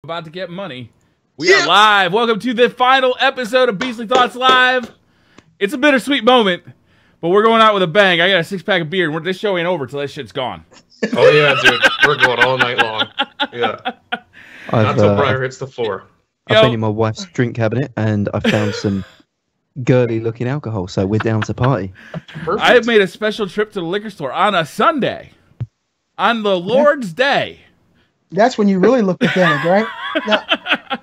About to get money. We are live. Welcome to the final episode of Beastly Thoughts Live. It's a bittersweet moment, but we're going out with a bang. I got a 6-pack of beer, and this show ain't over till that shit's gone. Oh yeah, dude. We're going all night long. Yeah. Not till Briar hits the floor. I've been in my wife's drink cabinet, and I found some girly-looking alcohol, so we're down to party. Perfect. I have made a special trip to the liquor store on a Sunday, on the Lord's Day. That's when you really look pathetic, right? Now,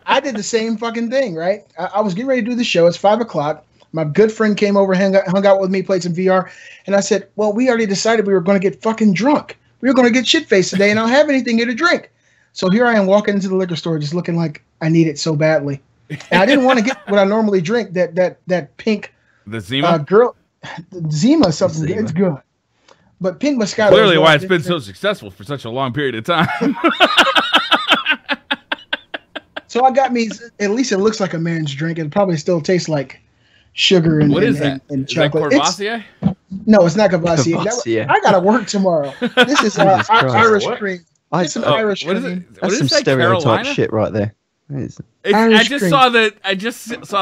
I did the same fucking thing, right? I was getting ready to do the show. It's 5 o'clock. My good friend came over, hung out with me, played some VR, and I said, well, we already decided we were going to get fucking drunk. We were going to get shit-faced today, and I don't have anything here to drink. So here I am walking into the liquor store just looking like I need it so badly. And I didn't want to get what I normally drink, that pink The Zima? Zima something. Zima. It's good. But pink Moscato. Clearly why it's been so successful for such a long period of time. So I got me, at least it looks like a man's drink. It probably still tastes like sugar and What is that? And Is that chocolate. Courvoisier? No, it's not Courvoisier. I got to work tomorrow. This is Irish cream. It's some Irish what cream. is it? That's some stereotype shit right there. I just saw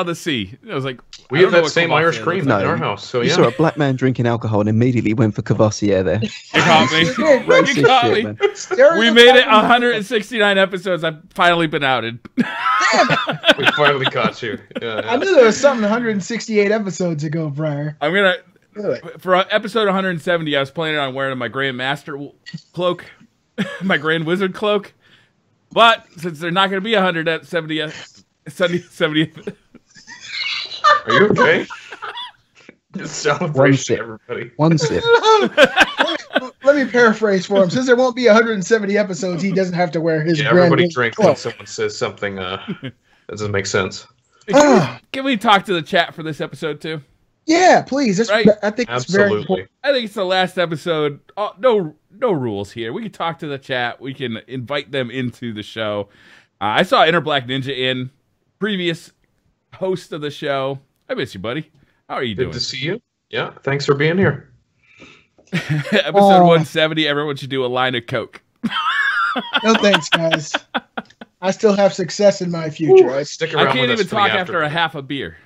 the C. I was like, we have that same Irish cream in our house. So you saw a black man drinking alcohol and immediately went for Courvoisier there. You caught me. You caught me. We made it 169 episodes. I've finally been outed. We finally caught you. Yeah. I knew there was something 168 episodes ago, Briar. I'm gonna for episode 170. I was planning on wearing my Grand Master cloak, my Grand Wizard cloak. But since they're not going to be 170, are you okay? Celebration, everybody. One sip. Let me paraphrase for him. Since there won't be 170 episodes, he doesn't have to wear his. Everybody drinks when someone says something that doesn't make sense. Can we talk to the chat for this episode too? Yeah, please. That's right. I think it's very important. I think it's the last episode. No rules here. We can talk to the chat. We can invite them into the show. I saw Inner Black Ninja in, previous host of the show. I miss you, buddy. How are you doing? Good to see you. Yeah, thanks for being here. Episode 170, everyone should do a line of Coke. No thanks, guys. I still have success in my future. Ooh, stick around I can't with even talk after a half a beer.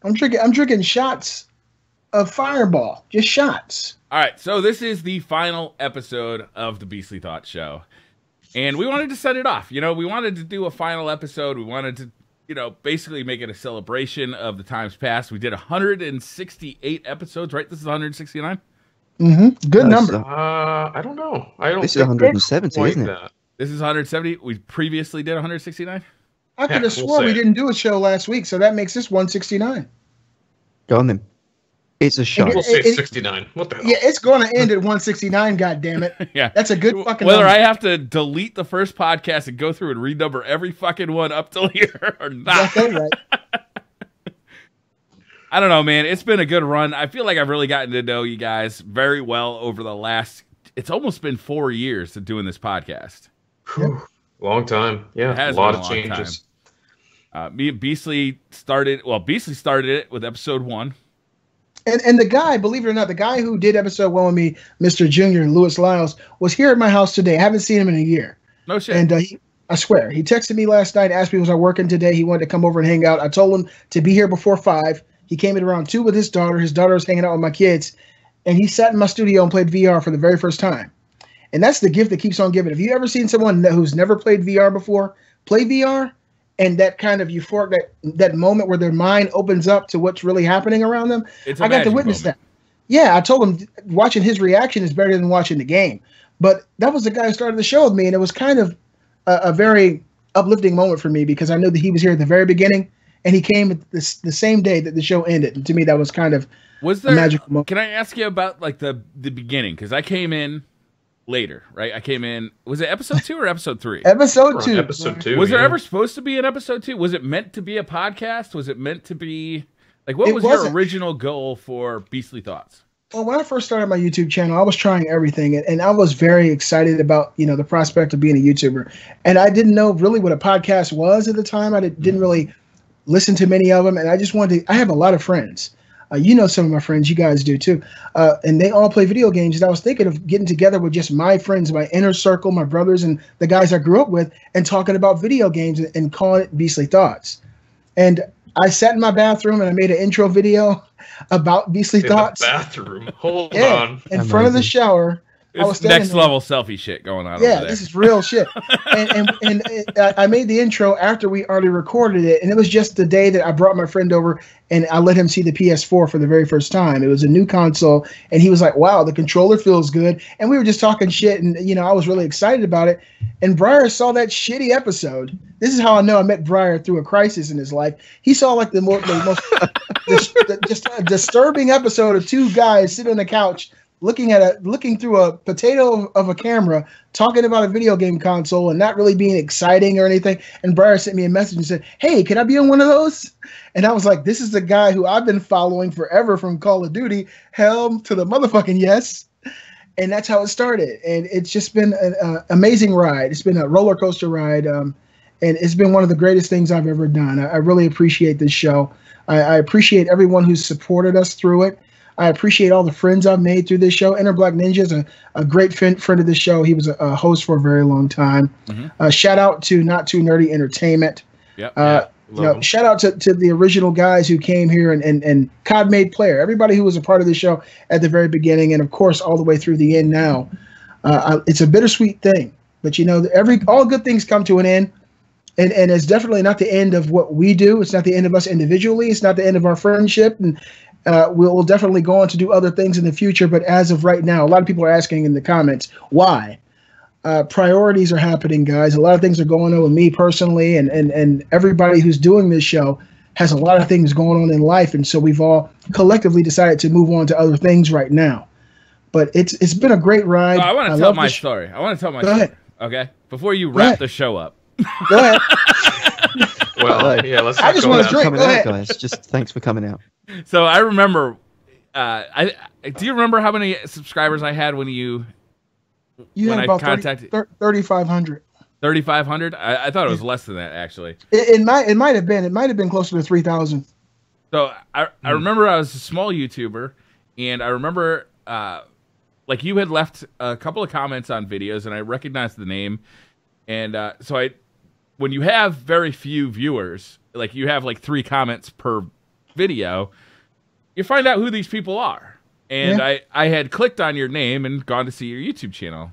I'm drinking shots of Fireball. Just shots. All right, so this is the final episode of the Beastly Thoughts Show. And we wanted to set it off. You know, we wanted to do a final episode. We wanted to, basically make it a celebration of the times past. We did 168 episodes, right? This is 169? Mm-hmm. Good number. I don't know. This is 170, isn't it? This is 170. We previously did 169? I could have swore we didn't do a show last week, so that makes this 169. Go on then. It's a shot. We'll say 69. What the hell? Yeah, it's going to end at 169, goddammit. Yeah. That's a good fucking Whether number. I have to delete the first podcast and go through and renumber every fucking one up till here or not. That's right. I don't know, man. It's been a good run. I feel like I've really gotten to know you guys very well over the last... It's almost been 4 years of doing this podcast. Whew. Long time. Yeah, a lot of changes. Me and Beastly started... Well, Beastly started it with episode 1. And the guy, believe it or not, the guy who did episode 1 with me, Mr. Junior, Lewis Lyles, was here at my house today. I haven't seen him in a year. No shit. And I swear, he texted me last night, asked me was I working today. He wanted to come over and hang out. I told him to be here before 5. He came in around 2 with his daughter. His daughter was hanging out with my kids. And he sat in my studio and played VR for the very first time. And that's the gift that keeps on giving. If you ever seen someone who's never played VR before, play VR, and that kind of euphoric, that moment where their mind opens up to what's really happening around them, I got to witness that. Yeah, I told him watching his reaction is better than watching the game. But that was the guy who started the show with me, and it was kind of a very uplifting moment for me because I knew that he was here at the very beginning, and he came at the same day that the show ended. And to me, that was kind of a magical moment. Can I ask you about like the beginning? Because I came in later, right? I came in. Was it episode 2 or episode 3? Episode 2. Episode 2. Was there ever supposed to be an episode 2? Was it meant to be a podcast? Was it meant to be like what was your original goal for Beastly Thoughts? Well, when I first started my YouTube channel, I was trying everything, and I was very excited about the prospect of being a YouTuber. And I didn't know really what a podcast was at the time. I didn't really listen to many of them, and I just wanted to. I have a lot of friends. You know some of my friends, you guys do too, and they all play video games. And I was thinking of getting together with just my friends, my inner circle, my brothers, and the guys I grew up with, and talking about video games and calling it Beastly Thoughts. And I sat in my bathroom and I made an intro video about Beastly Thoughts. The bathroom. Hold on. In front of the shower. It's next level selfie shit going on. Yeah, over there. This is real shit. and I made the intro after we already recorded it, and it was just the day that I brought my friend over and I let him see the PS4 for the very first time. It was a new console, and he was like, "Wow, the controller feels good." And we were just talking shit, and I was really excited about it. And Briar saw that shitty episode. This is how I know I met Briar through a crisis in his life. He saw like the most just a disturbing episode of two guys sitting on the couch looking through a potato of a camera, talking about a video game console and not really being exciting or anything. And Briar sent me a message and said, "Hey, can I be on one of those?" And I was like, this is the guy who I've been following forever from Call of Duty, hell to the motherfucking yes. And that's how it started. And it's just been an amazing ride. It's been a roller coaster ride. And it's been one of the greatest things I've ever done. I really appreciate this show. I appreciate everyone who's supported us through it. I appreciate all the friends I've made through this show. Inner Black Ninja is a great friend of the show. He was a host for a very long time. Mm-hmm. Shout out to Not Too Nerdy Entertainment. Yep. Shout out to the original guys who came here and COD Made Player. Everybody who was a part of the show at the very beginning, and of course all the way through the end now. It's a bittersweet thing, but all good things come to an end. And it's definitely not the end of what we do. It's not the end of us individually. It's not the end of our friendship. And we'll definitely go on to do other things in the future. But as of right now, a lot of people are asking in the comments, why? Priorities are happening, guys. A lot of things are going on with me personally. And everybody who's doing this show has a lot of things going on in life. And so we've all collectively decided to move on to other things right now. But it's been a great ride. I want to tell my story. I want to tell my story. Go ahead. Okay? Before you wrap the show up. Go ahead. Well, yeah, let's I just want to drink. Coming Go out, ahead. guys. Just thanks for coming out. So I remember, do you remember how many subscribers I had when you had about 3,500. 3,500? I thought it was less than that, actually. It might have been closer to 3,000. So I remember I was a small YouTuber, and I remember like you had left a couple of comments on videos, and I recognized the name, and so when you have very few viewers, like you have like 3 comments per video, you find out who these people are. And I had clicked on your name and gone to see your YouTube channel.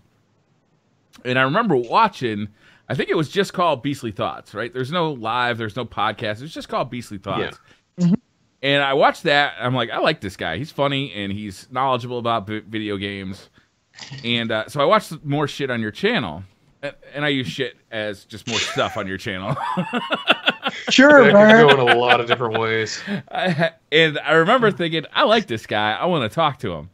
And I remember watching, I think it was just called Beastly Thoughts, right? There's no live, there's no podcast. It's just called Beastly Thoughts. Yeah. Mm-hmm. And I watched that. I'm like, I like this guy. He's funny and he's knowledgeable about video games. And so I watched more shit on your channel. And I use shit as just more stuff on your channel. Sure, that can go in a lot of different ways. And I remember thinking, I like this guy. I want to talk to him.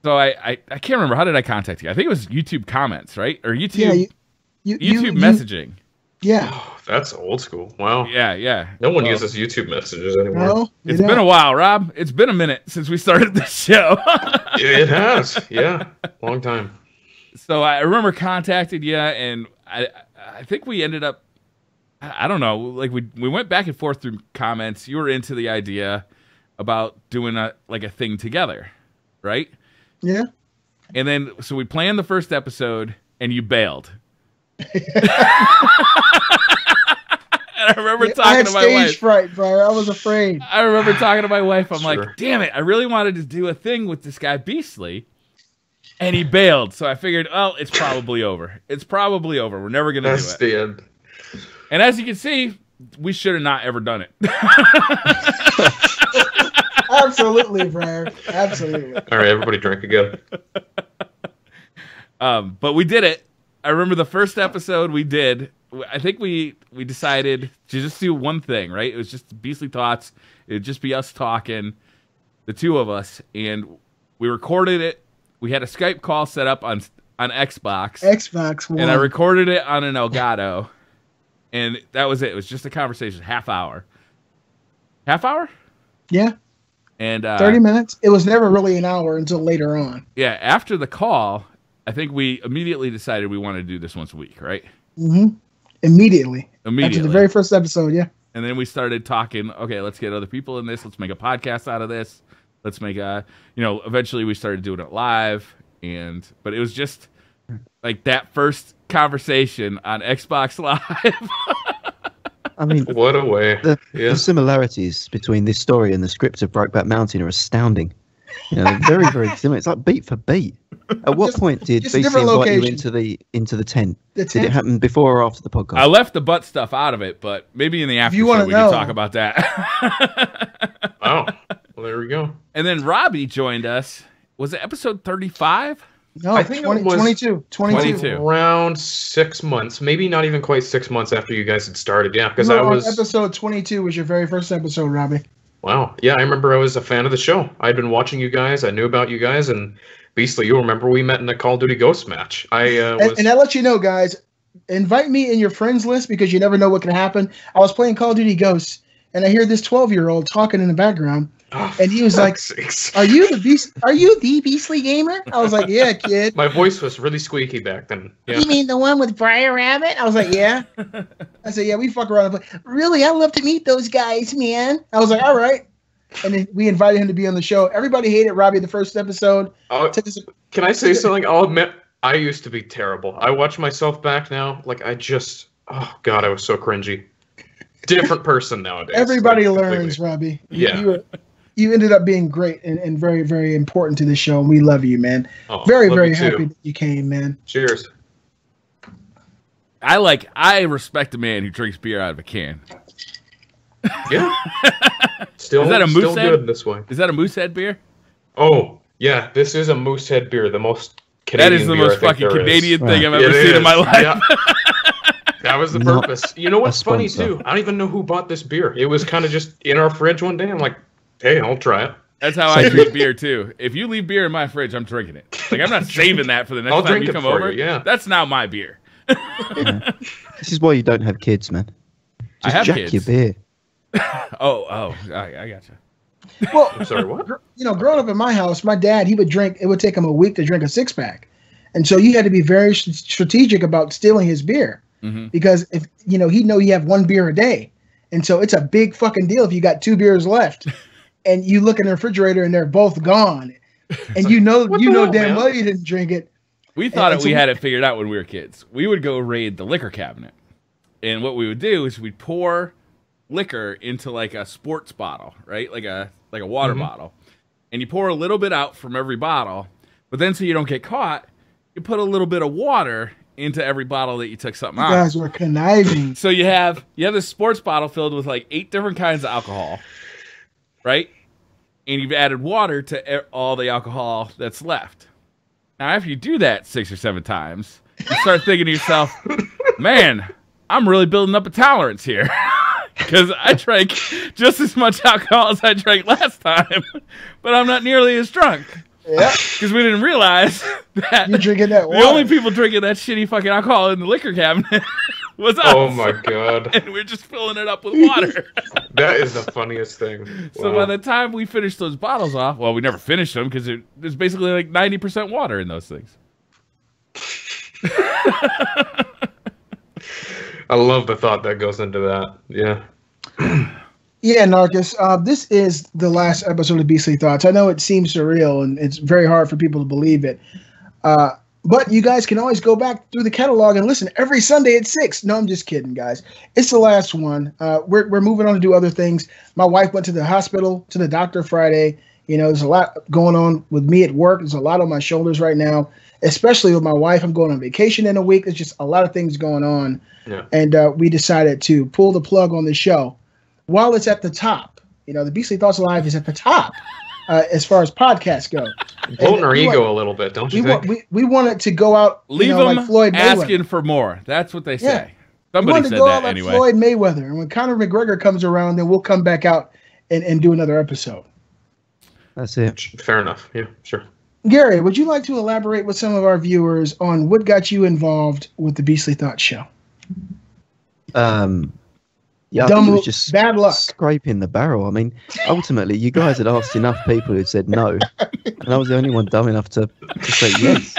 So I can't remember. How did I contact you? I think it was YouTube comments, right? Or YouTube, YouTube messaging. Yeah. Oh, that's old school. Wow. Yeah. No one uses YouTube messages anymore. No, it's been a while, Rob. It's been a minute since we started this show. It has. Yeah. Long time. So I remember contacting you, and I think we ended up, I don't know, like we went back and forth through comments. You were into the idea about doing a thing together, right? Yeah. And then, so we planned the first episode, and you bailed. And I remember talking to my wife. I had stage fright, bro. I was afraid. I remember talking to my wife. I'm like, damn it, I really wanted to do a thing with this guy Beastly. And he bailed, so I figured, oh, it's probably over. It's probably over. We're never going to do it. That's the end. And as you can see, we should have not ever done it. Absolutely, Briar. Absolutely. All right, everybody drink again. But we did it. I remember the first episode we did. I think we decided to just do one thing, right? It was just Beastly Thoughts. It would just be us talking, the two of us. And we recorded it. We had a Skype call set up on Xbox. Xbox One. And I recorded it on an Elgato. And that was it. It was just a conversation, half hour. Half hour? Yeah. And 30 minutes. It was never really an hour until later on. Yeah, after the call, I think we immediately decided we wanted to do this once a week, right? Mm-hmm. Immediately. After the very first episode, yeah. And then we started talking, okay, let's get other people in this. Let's make a podcast out of this. Let's make eventually we started doing it live. But it was just like that first conversation on Xbox Live. I mean, what a way. The similarities between this story and the script of Brokeback Mountain are astounding. Very, very similar. It's like beat for beat. At what point did BC invite you into the tent? Did it happen before or after the podcast? I left the butt stuff out of it, but maybe in the after show we can talk about that. Oh, well, there we go. And then Robby joined us. Was it episode 35? No, I think it was 22. Around 6 months, maybe not even quite 6 months after you guys had started. Yeah, because I was episode 22 was your very first episode, Robby. Wow. Yeah, I remember I was a fan of the show. I'd been watching you guys. I knew about you guys, and Beastly, you'll remember we met in a Call of Duty Ghost match. And I let you know, guys, invite me in your friends list because you never know what can happen. I was playing Call of Duty Ghosts, and I hear this 12-year-old talking in the background. And he was like, "Are you the Beastly gamer?" I was like, "Yeah, kid." My voice was really squeaky back then. Yeah. You mean the one with Briar Rabbit? I was like, "Yeah." I said, "Yeah, we fuck around." But really, I love to meet those guys, man. I was like, "All right." And then we invited him to be on the show. Everybody hated Robby the first episode. Can I say something? I'll admit, I used to be terrible. I watch myself back now. Like I was so cringy. Different person nowadays. Everybody learns, Robby. Yeah. You ended up being great and very, very important to the show, and we love you, man. Oh, very, very happy that you came, man. Cheers. I respect a man who drinks beer out of a can. Yeah. Still, is that a Moosehead? Good this way. Is that a Moosehead beer? Oh, yeah. This is a Moosehead beer. The most Canadian That is the beer most fucking Canadian thing I've ever seen in my life. Yeah. That was the purpose. You know what's funny, too? I don't even know who bought this beer. It was kind of just in our fridge one day. I'm like, hey, I'll try it. That's how I treat beer, too. If you leave beer in my fridge, I'm drinking it. Like, I'm not saving that for the next time you come over. Yeah. That's now my beer. Yeah. This is why you don't have kids, man. I have kids. Your beer. I gotcha. Well, I'm sorry, what? Growing up in my house, my dad, he would drink, it would take him a week to drink a 6-pack. And so you had to be very strategic about stealing his beer. Mm-hmm. Because if he'd know you have one beer a day. And so it's a big fucking deal if you got 2 beers left and you look in the refrigerator and they're both gone. And damn well you didn't drink it. We thought we had it figured out when we were kids. We would go raid the liquor cabinet. And what we would do is we'd pour liquor into like a sports bottle, right? Like a water bottle. And you pour a little bit out from every bottle. But then so you don't get caught, you put a little bit of water into every bottle that you took something out. You guys were conniving. So you have this sports bottle filled with like 8 different kinds of alcohol, right? And you've added water to all the alcohol that's left. Now, after you do that 6 or 7 times, you start thinking to yourself, man, I'm really building up a tolerance here. Because I drank just as much alcohol as I drank last time, but I'm not nearly as drunk. Yeah. Because we didn't realize that you're drinking that water. The only people drinking that shitty fucking alcohol in the liquor cabinet was us. Oh my god. And we're just filling it up with water. That is the funniest thing. Wow. So by the time we finished those bottles off, well, we never finished them because there's basically like 90% water in those things. I love the thought that goes into that. Yeah. Yeah, Narcus, this is the last episode of Beastly Thoughts. I know it seems surreal, and it's very hard for people to believe it. But you guys can always go back through the catalog and listen every Sunday at 6. No, I'm just kidding, guys. It's the last one. We're moving on to do other things. My wife went to the hospital, to the doctor Friday. There's a lot going on with me at work. There's a lot on my shoulders right now, especially with my wife. I'm going on vacation in a week. There's just a lot of things going on. Yeah. And we decided to pull the plug on the show. While it's at the top, the Beastly Thoughts Live is at the top as far as podcasts go. Pulling our ego a little bit, don't you think? We want it to go out, leave them like Floyd Mayweather. Asking for more. That's what they say. Yeah. Somebody said that anyway. Like Floyd Mayweather. And when Conor McGregor comes around, then we'll come back out and do another episode. That's it. Fair enough. Yeah, sure. Gary, would you like to elaborate with some of our viewers on what got you involved with the Beastly Thoughts show? Yeah, I think it was just bad luck. Scraping the barrel. I mean, ultimately, you guys had asked enough people who'd said no, and I was the only one dumb enough to say yes.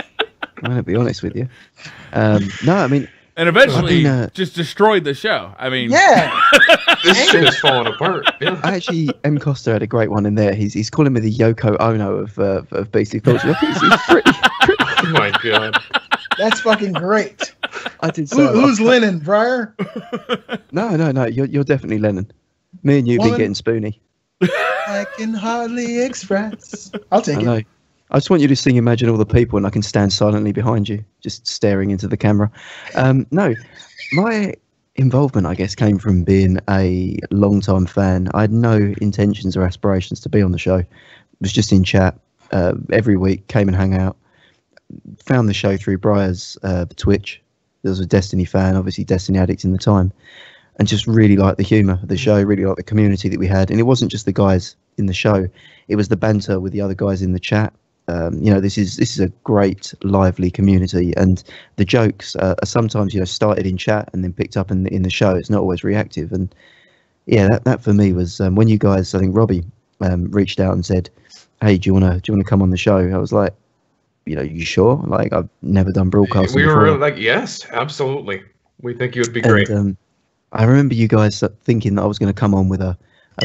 I'm going to be honest with you. No, I mean, And eventually just destroyed the show. I mean, this shit is falling apart. Yeah. Actually, M. Costa had a great one in there. He's calling me the Yoko Ono of Beastly Thoughts. He's pretty. Oh my god, that's fucking great. I did. So who's Lennon, Briar? No. You're definitely Lennon. Me and you be getting spoony. I can hardly express. I'll take it. I just want you to sing Imagine All the People, and I can stand silently behind you, just staring into the camera. No, my involvement, I guess, came from being a long-time fan. I had no intentions or aspirations to be on the show. I was just in chat every week, came and hung out. Found the show through Briar's Twitch. There was a Destiny fan, obviously Destiny addict in the time, and just really liked the humour of the show, really liked the community that we had. And it wasn't just the guys in the show, it was the banter with the other guys in the chat. This is a great, lively community, and the jokes are sometimes started in chat and then picked up in the show. It's not always reactive, and that for me was when you guys, I think Robby, reached out and said, "Hey, do you want to come on the show?" I was like, you sure? Like, I've never done broadcasting We before. were like, yes, absolutely. We think you would be great. I remember you guys thinking that I was going to come on with a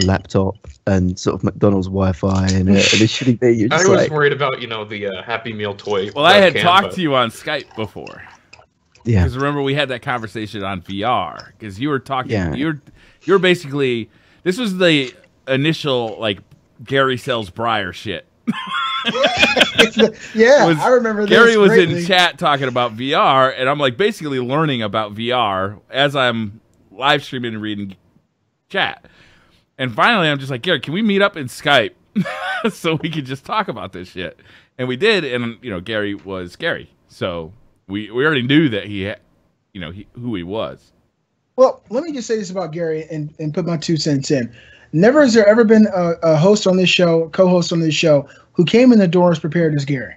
laptop and sort of McDonald's Wi-Fi and a shitty thing. I was worried about, the Happy Meal toy. Well, I had talked to you on Skype before. Yeah. Because remember, we had that conversation on VR. Because you were talking, Yeah. you were basically, this was the initial, like, Gary sells Briar shit. I remember this. Gary was in chat talking about VR, and I'm, like, basically learning about VR as I'm live streaming and reading chat. And finally, I'm just like, Gary, can we meet up in Skype so we could just talk about this shit? And we did, and Gary was Gary, so we already knew that he had, who he was. Well, let me just say this about Gary and put my 2 cents in. Never has there ever been a host on this show, co-host on this show, who came in the door as prepared as Gary.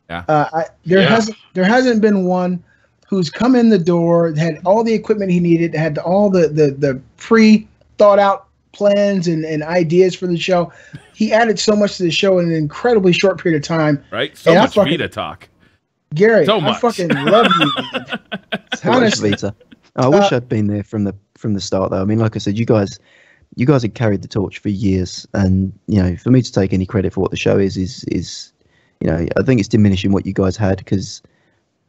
Yeah. There hasn't been one who's come in the door, had all the equipment he needed, had all the pre-thought out plans and ideas for the show. He added so much to the show in an incredibly short period of time. Right? So much Vita talk. Gary, so much. I fucking love you. Honestly. Vita. I wish I'd been there from the start, though. I mean, like I said, you guys had carried the torch for years, and for me to take any credit for what the show is I think it's diminishing what you guys had, because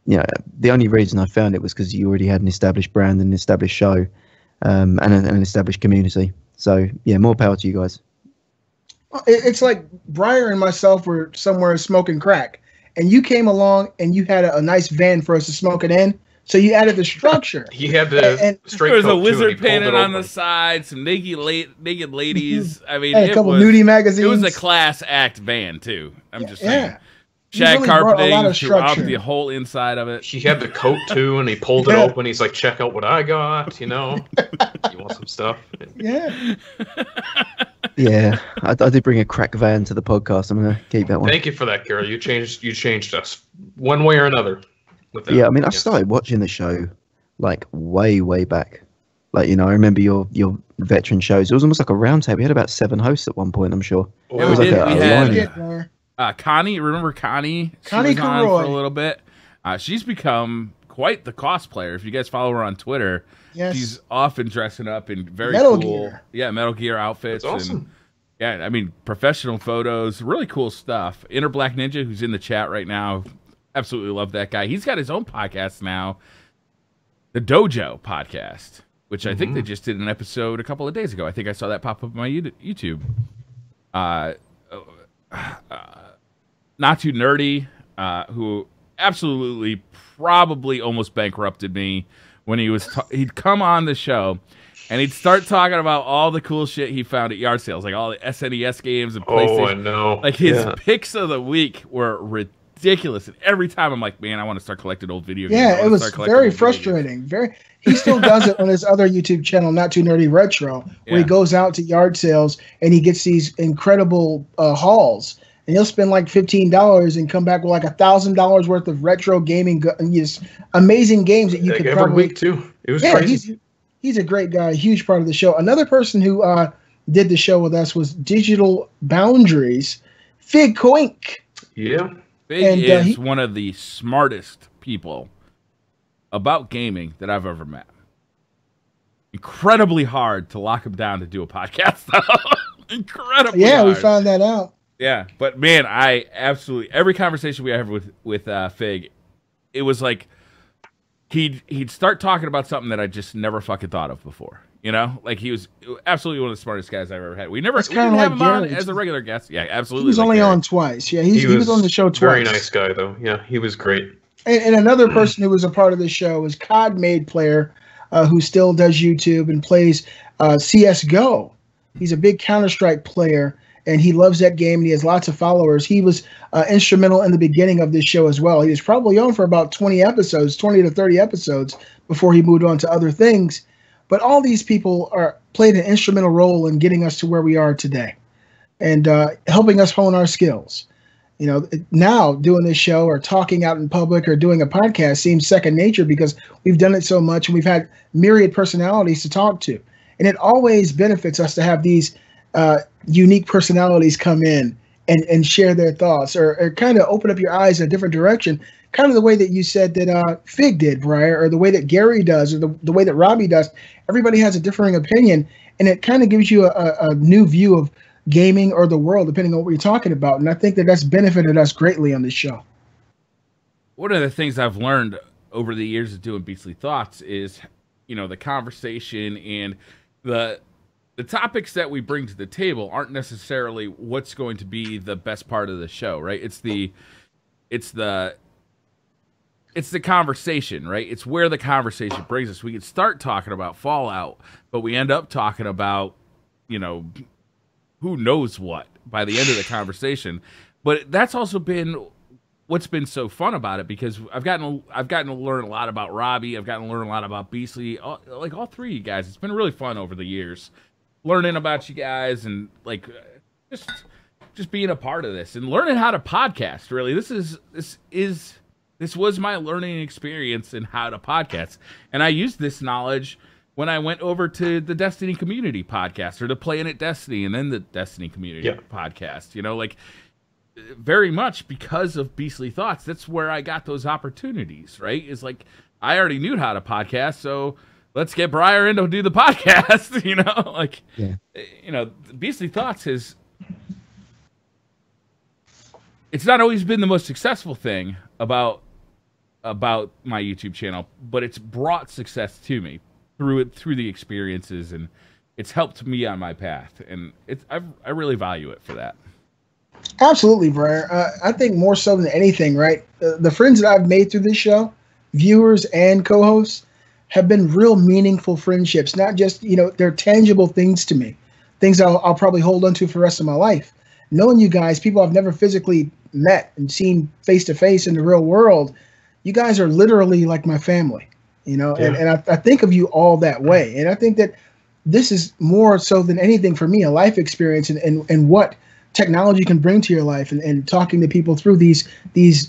the only reason I found it was because you already had an established brand and an established show, and an established community. So more power to you guys. It's like Briar and myself were somewhere smoking crack, and you came along and you had a nice van for us to smoke it in. So you added the structure. He had the straight. There was a lizard painted on the side, some naked ladies. I mean, a couple nudie magazines. It was a class act van too. I'm just saying. Shag carpeting throughout the whole inside of it. He had the coat too, and he pulled it open. He's like, "Check out what I got." You want some stuff? Yeah. Yeah, I did bring a crack van to the podcast. I'm gonna keep that one. Thank you for that, Gary. You changed us one way or another. With that. Yeah, I mean, I started watching the show like way back. Like, I remember your veteran shows. It was almost like a round table. We had about 7 hosts at one point, I'm sure. Yeah, it was like a Connie, remember Connie? Connie was on for a little bit. She's become quite the cosplayer. If you guys follow her on Twitter, she's often dressing up in very Metal cool, Gear. Metal Gear outfits. That's awesome. And I mean, professional photos, really cool stuff. Inner Black Ninja, who's in the chat right now, absolutely love that guy. He's got his own podcast now, the Dojo Podcast, which I think they just did an episode a couple of days ago. I think I saw that pop up on my YouTube. Not Too Nerdy, who absolutely probably almost bankrupted me when he'd come on the show and he'd start talking about all the cool shit he found at yard sales, like all the SNES games and PlayStation. Oh, I know. Like his picks of the week were ridiculous, and every time I'm like, man, I want to start collecting old video games. Yeah, it was very frustrating. He still does it on his other YouTube channel, Not Too Nerdy Retro, where he goes out to yard sales and he gets these incredible hauls. And he'll spend like $15 and come back with like $1,000 worth of retro gaming, just amazing games that you could every week too. It was crazy. He's a great guy, a huge part of the show. Another person who did the show with us was Digital Boundaries, Fig Coink. Yeah, Fig is one of the smartest people about gaming that I've ever met. Incredibly hard to lock him down to do a podcast, though. Incredibly hard. We found that out. Yeah, but man, I absolutely, every conversation we have with Fig, it was like he'd start talking about something that I just never fucking thought of before. You know, like he was absolutely one of the smartest guys I've ever had. We didn't have him on as a regular guest. Yeah, absolutely. He was only on twice. Yeah, he was on the show twice. Very nice guy, though. Yeah, he was great. And another person who was a part of the show is COD Made Player, who still does YouTube and plays CS:GO. He's a big Counter-Strike player, and he loves that game, and he has lots of followers. He was instrumental in the beginning of this show as well. He was probably on for about 20 to 30 episodes before he moved on to other things. But all these people played an instrumental role in getting us to where we are today and helping us hone our skills. You know, now doing this show or talking out in public or doing a podcast seems second nature because we've done it so much and we've had myriad personalities to talk to. And it always benefits us to have these unique personalities come in and share their thoughts or kind of open up your eyes in a different direction, kind of the way that you said that Fig did, Briar, or the way that Gary does, or the way that Robby does. Everybody has a differing opinion, and it kind of gives you a new view of gaming or the world, depending on what you're talking about. And I think that's benefited us greatly on this show. One of the things I've learned over the years of doing Beastly Thoughts is, you know, the conversation and the topics that we bring to the table aren't necessarily what's going to be the best part of the show, right? It's the conversation, right? It's where the conversation brings us. We can start talking about Fallout, but we end up talking about, you know, who knows what by the end of the conversation. But that's also been what's been so fun about it, because I've gotten to learn a lot about Robby. I've gotten to learn a lot about Beastly, like all three of you guys. It's been really fun over the years, learning about you guys and like just being a part of this and learning how to podcast. Really, this was my learning experience in how to podcast, and I used this knowledge when I went over to the Destiny Community podcast, or to Playing at Destiny, and then the Destiny Community podcast. You know, like very much because of Beastly Thoughts. That's where I got those opportunities. Right? Is like I already knew how to podcast, so let's get Briar in to do the podcast. You know, like you know, Beastly Thoughts is. It's not always been the most successful thing about my YouTube channel, but it's brought success to me through the experiences, and it's helped me on my path, and I really value it for that. Absolutely, Briar. I think more so than anything, right? The friends that I've made through this show, viewers and co-hosts, have been real meaningful friendships. Not just, you know, they're tangible things to me, things I'll probably hold on to for the rest of my life. Knowing you guys, people I've never physically met and seen face to face in the real world, you guys are literally like my family, you know, and I think of you all that way. And I think that this is more so than anything for me, a life experience and what technology can bring to your life, and talking to people through these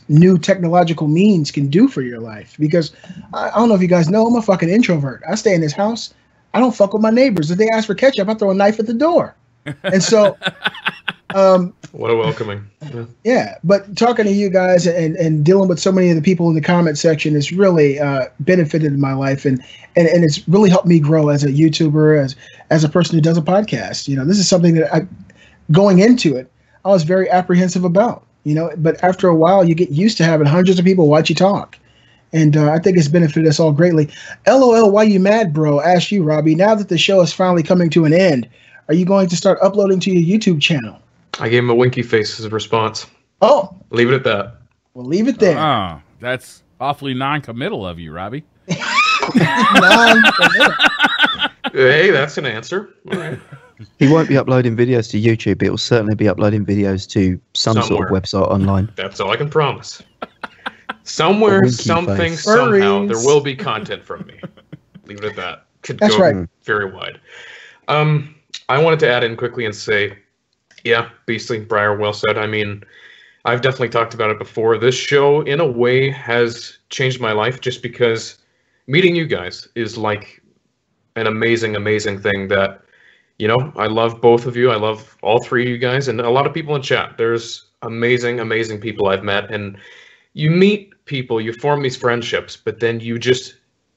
new technological means can do for your life. Because I don't know if you guys know, I'm a fucking introvert. I stay in this house. I don't fuck with my neighbors. If they ask for ketchup, I throw a knife at the door. And so... what a welcoming. But talking to you guys and dealing with so many of the people in the comment section has really benefited my life, and it's really helped me grow as a YouTuber, as a person who does a podcast. You know, this is something that going into it, I was very apprehensive about, you know, but after a while you get used to having hundreds of people watch you talk. And I think it's benefited us all greatly. LOL, why you mad, bro? Asked you, Robby. Now that the show is finally coming to an end, are you going to start uploading to your YouTube channel? I gave him a winky face as a response. Oh. Leave it at that. We'll leave it there. Oh, that's awfully non-committal of you, Robby. Non-committal. Hey, that's an answer. All right. He won't be uploading videos to YouTube, but he'll certainly be uploading videos to some sort of website online. That's all I can promise. Somewhere, something, somehow, there will be content from me. Leave it at that. Could That's go right. very wide. I wanted to add in quickly and say, yeah, Beastly, Briar, well said. I mean, I've definitely talked about it before. This show, in a way, has changed my life, just because meeting you guys is like an amazing, amazing thing that, you know, I love both of you. I love all three of you guys, and a lot of people in chat. There's amazing, amazing people I've met, and you meet people, you form these friendships, but then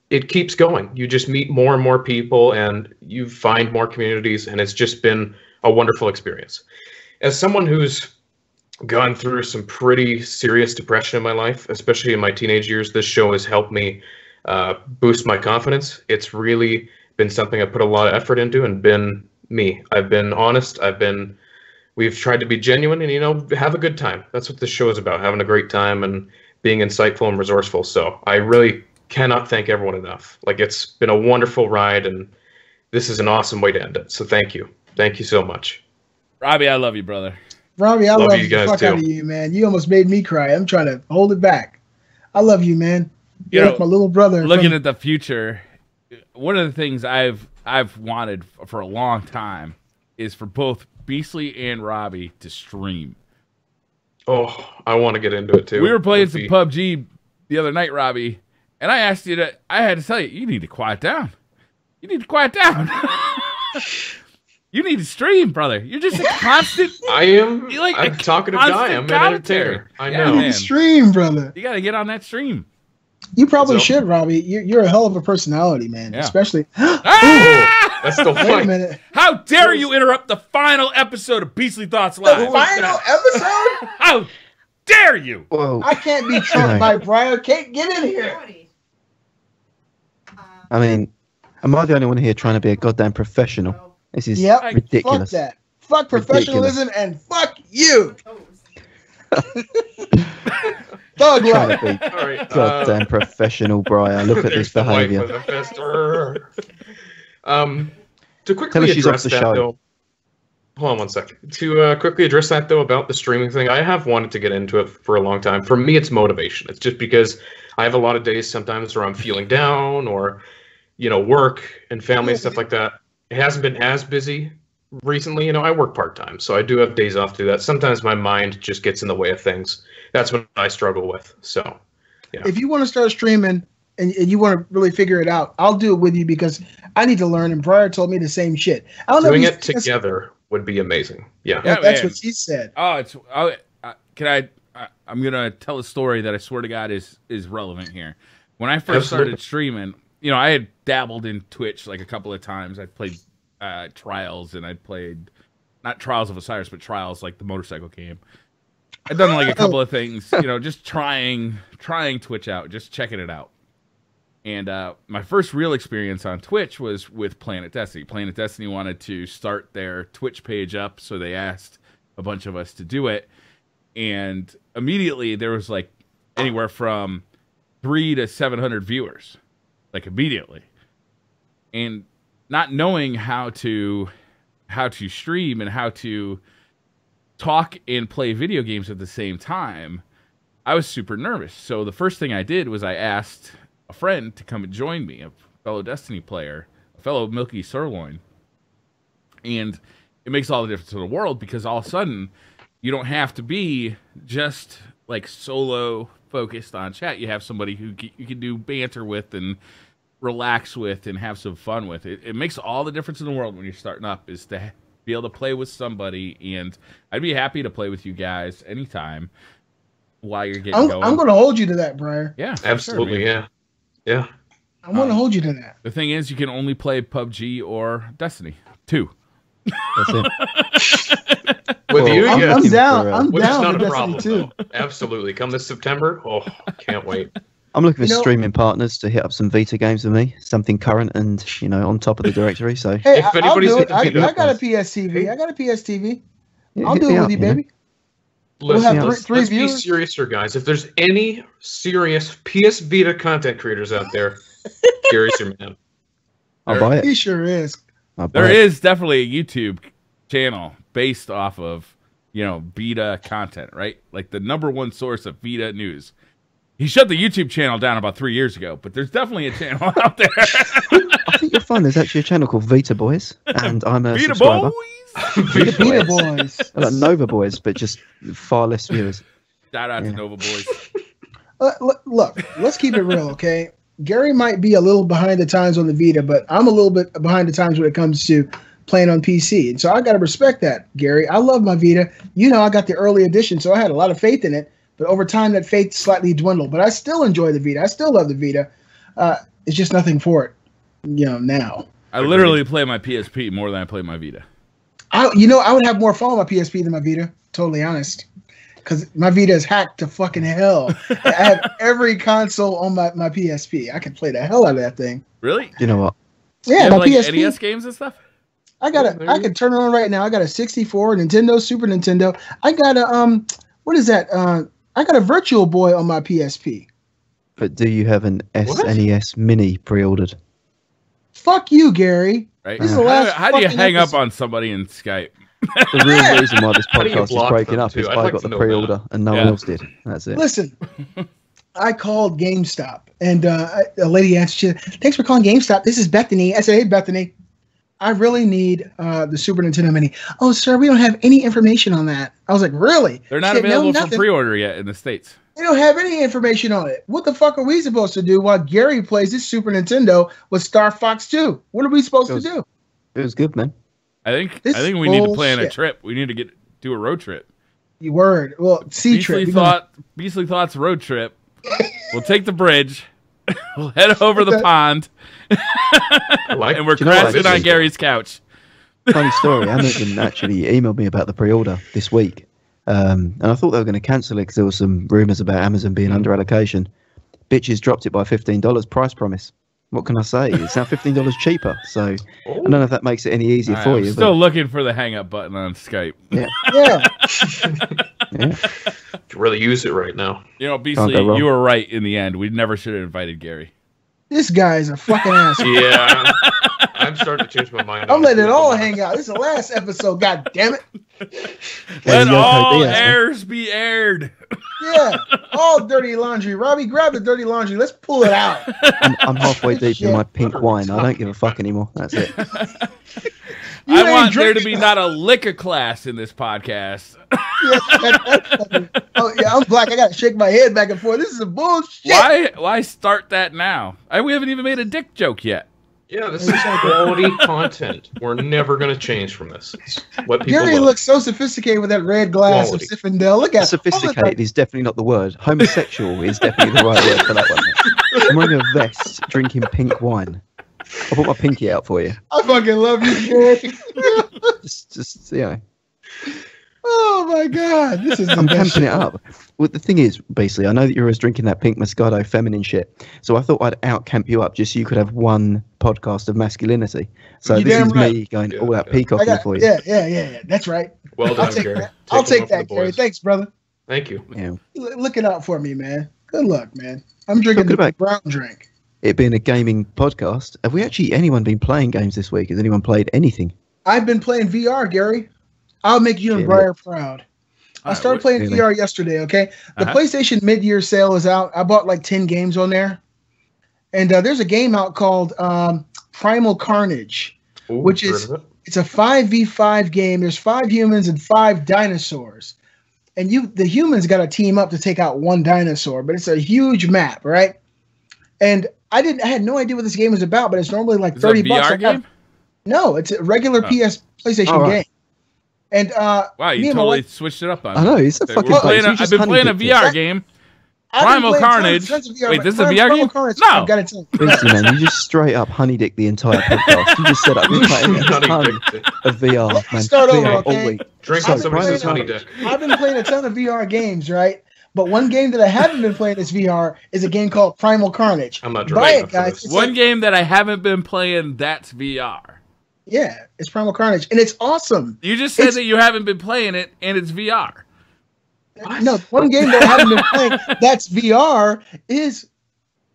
it keeps going. You just meet more and more people, and you find more communities, and it's just been a wonderful experience. As someone who's gone through some pretty serious depression in my life, especially in my teenage years, this show has helped me boost my confidence. It's really been something I put a lot of effort into and been me. I've been honest. We've tried to be genuine and, have a good time. That's what this show is about, having a great time and being insightful and resourceful. So I really cannot thank everyone enough. Like, it's been a wonderful ride, and this is an awesome way to end it. So thank you. Thank you so much. Robbie, I love you, brother. Robbie, I love the fuck out of you, man. You almost made me cry. I'm trying to hold it back. I love you, man. You're like my little brother. Looking at the future, one of the things I've wanted for a long time is for both Beastly and Robbie to stream. Oh, I want to get into it too. We were playing some PUBG the other night, Robbie, and I asked you I had to tell you, you need to quiet down. You need to quiet down. You need to stream, brother. You're just a constant. I'm a talkative guy. I'm an entertainer. I know. You need to stream, brother. You got to get on that stream. You probably should, Robbie. You're a hell of a personality, man. Yeah. Especially. That's still funny. Wait a minute. How dare you interrupt the final episode of Beastly Thoughts Live? The final episode? How dare you? Whoa. I can't be trumped by Briar. Kate, get in here. I mean, am I the only one here trying to be a goddamn professional? This is ridiculous. Fuck that. Fuck professionalism and fuck you. Thug life. Right, goddamn professional, Briar. Look at this behavior. To quickly address that, though. Hold on one second. To quickly address that, though, about the streaming thing, I have wanted to get into it for a long time. For me, it's motivation. It's just because I have a lot of days sometimes where I'm feeling down or, work and family and stuff like that. It hasn't been as busy recently. I work part-time, so I do have days off to do that. Sometimes my mind just gets in the way of things. That's what I struggle with. So, yeah. If you want to start streaming and you want to really figure it out, I'll do it with you because I need to learn, and Briar told me the same shit. Doing it together would be amazing. Yeah, that's what she said. I'm gonna tell a story that I swear to God is relevant here. When I first started streaming, I had dabbled in Twitch like a couple of times. I played Trials, and I'd played not Trials of Osiris, but Trials, like the motorcycle game. I'd done like a couple of things, just trying Twitch out, just checking it out. And my first real experience on Twitch was with Planet Destiny. Planet Destiny wanted to start their Twitch page up, so they asked a bunch of us to do it. And immediately there was like anywhere from 300 to 700 viewers, like immediately. And not knowing how to stream and how to talk and play video games at the same time, I was super nervous. So the first thing I did was I asked a friend to come and join me, a fellow Destiny player, a fellow Milky Sirloin. And it makes all the difference in the world because all of a sudden you don't have to be just like solo focused on chat. You have somebody who you can do banter with and relax with and have some fun with. It makes all the difference in the world when you're starting up, is to be able to play with somebody. And I'd be happy to play with you guys anytime while you're getting going. I'm going to hold you to that, Briar. Yeah, absolutely. Sure, yeah. I'm going to hold you to that. The thing is, you can only play PUBG or Destiny 2. That's it. With you, yeah. I'm down. I'm down not with a Destiny problem, 2. though. Absolutely. Come this September. Oh, can't wait. I'm looking for streaming partners to hit up some Vita games with me, something current and on top of the directory. So hey, if anybody's I got a PS TV. I got a PS TV. Yeah, I'll do it with you, baby. Listen, we'll have three viewers. Be serious here, guys. If there's any serious PS Vita content creators out there, Gary's your man. I'll buy it. He sure is. There is definitely a YouTube channel based off of Vita content, right? Like the #1 source of Vita news. He shut the YouTube channel down about 3 years ago, but there's definitely a channel out there. I think you'll find there's actually a channel called Vita Boys, and I'm a Vita subscriber. Boys? Vita Boys. Like Nova Boys, but just far less viewers. Shout out to Nova Boys. Look, let's keep it real, okay? Gary might be a little behind the times on the Vita, but I'm a little bit behind the times when it comes to playing on PC. And so I got to respect that, Gary. I love my Vita. I got the early edition, so I had a lot of faith in it. But over time, that faith slightly dwindled. But I still enjoy the Vita. I still love the Vita. It's just nothing for it, now. I literally play my PSP more than I play my Vita. I would have more fun on my PSP than my Vita. Totally honest. Because my Vita is hacked to fucking hell. I have every console on my PSP. I can play the hell out of that thing. Really? You know what? Yeah, my PSP. NES games and stuff? I can turn it on right now. I got a 64, Nintendo, Super Nintendo. I got a what is that? I got a Virtual Boy on my PSP. But do you have an SNES Mini pre-ordered? Fuck you, Gary. Right? This is the last How do you hang episode. up on somebody in Skype? The real reason why this How do you podcast is block breaking them, up too? is I'd I like got to the know pre-order that. and no one else did. That's it. Listen, I called GameStop, and a lady answered, "Thanks for calling GameStop. This is Bethany." I said, "Hey, Bethany, I really need the Super Nintendo Mini." "Oh, sir, we don't have any information on that." I was like, "Really?" They're not She said, "No, available for nothing. pre-order yet in the States. They don't have any information on it. What the fuck are we supposed to do while Gary plays his Super Nintendo with Star Fox 2? What are we supposed to do?" It was good, man. I think This we need to plan a bullshit. trip. We need to do a road trip. You word. Well, trip. Beastly Thoughts road trip. We'll take the bridge. We'll head over the pond. And we're Do you know what? crashing on Gary's couch. Funny story. Amazon actually emailed me about the pre-order this week. And I thought they were going to cancel it because there were some rumors about Amazon being under allocation. Bitches dropped it by $15 price promise. What can I say? It's now $15 cheaper. So I don't know if that makes it any easier for I'm you. still looking for the hang up button on Skype. Yeah. Yeah. Yeah. Could really use it right now. Beastly, go wrong. you were right in the end. We never should have invited Gary. This guy is a fucking asshole. Yeah. I'm starting to change my mind. I'm letting it all hang out. This is the last episode. God damn it. Let Yoko all Diaz, man. airs be aired. Yeah. All dirty laundry. Robbie, grab the dirty laundry. Let's pull it out. I'm halfway deep in my pink wine. I don't give a fuck anymore. That's it. You I ain't want there to drinking- be not a liquor class in this podcast. Oh, yeah, I'm black. I got to shake my head back and forth. This is a bullshit. Why start that now? We haven't even made a dick joke yet. Yeah, this is quality content. We're never going to change from this. It's what people Gary love. looks so sophisticated with that red glass Quality. of Zinfandel. Look at Sophisticated is definitely not the word. Homosexual is definitely the right word for that one. I'm wearing a vest, drinking pink wine. I brought my pinky out for you. I fucking love you, Gary. Just you know, Oh my god, this is the I'm best camping it show. up. Well, the thing is, basically, I know that you're always drinking that pink Moscato feminine shit, so I thought I'd out camp you up just so you could have one podcast of masculinity. So You this damn is right. me going Yeah, all out yeah. peacocking I got, for you. yeah. That's right. Well I'll done, take Gary. that. I'll one take for that, the Gary. boys. Thanks, brother. Thank you. Yeah. Look it out for me, man. Good luck, man. I'm drinking Talking the about- brown drink. It being a gaming podcast, have we actually anyone been playing games this week? Has anyone played anything? I've been playing VR, Gary. I'll make you and Yeah. Briar proud. I started playing really? VR yesterday, okay? The Uh-huh. PlayStation mid-year sale is out. I bought like 10 games on there. And there's a game out called Primal Carnage. Ooh, Which heard is- of it. It's a 5v5 game. There's 5 humans and 5 dinosaurs. And the humans got to team up to take out one dinosaur, but it's a huge map, right? And I had no idea what this game was about, but it's normally like Is that a $30 VR I got- game? No, it's a regular PlayStation Oh, right. game. And Wow, me you and my totally wife- switch it up on I me. know, it's a Say, fucking we're place. playing You I've just been playing a honeydicked VR it. game. I've been Primal playing Carnage. tons of VR, Wait, but this is a VR Primal game? Carnage, No. I've got it too. Basically, man, you just straight up honeydick the entire podcast. You just said I've been playing a Honey ton dick. of VR, Let me man. start over, VR okay? all week. Drink So, on somebody Primal says honey Carnage. dick. I've been playing a ton of VR games, right? But one game that I haven't been playing this VR is a game called Primal Carnage. I'm not Buy drinking it, enough for guys. this. It's One like- game that I haven't been playing that's VR. Yeah, it's Primal Carnage, and it's awesome. You just said It's- that you haven't been playing it and it's VR. No, one game that I haven't been playing that's VR is.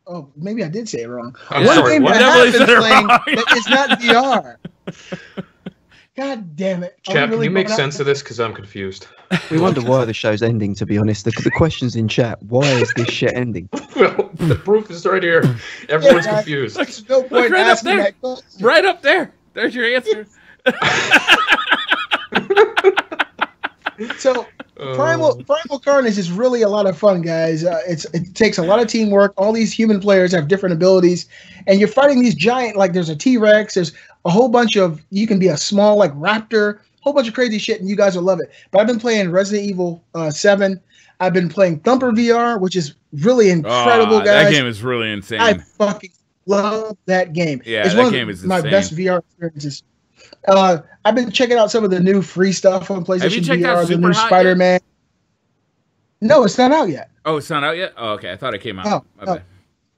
Oh, maybe I did say it wrong. I'm One sorry, game what? that I Definitely have said been it playing wrong. that is not VR. God damn it! Are we Chap, really can you make going out- sense of this? Because I'm confused. We wonder why the show's ending, to be honest. The question's in chat. Why is this shit ending? Well, the proof is right here. Everyone's Yeah, guys. confused. There's no point right up asking there. that question. Right up there. There's your answer. So Primal Carnage is really a lot of fun, guys. It takes a lot of teamwork. All these human players have different abilities, and you're fighting these giant. Like there's a T-Rex. There's a whole bunch of. You can be a small like raptor. Whole bunch of crazy shit, and you guys will love it. But I've been playing Resident Evil 7. I've been playing Thumper VR, which is really incredible, guys. That game is really insane. I fucking love that game. Yeah, it's that one game of is my insane. best VR experiences. I've been checking out some of the new free stuff on PlayStation Have you checked VR. out The new Superhot Spider-Man. No, it's not out yet. Oh, it's not out yet? Oh, okay. I thought it came out. No.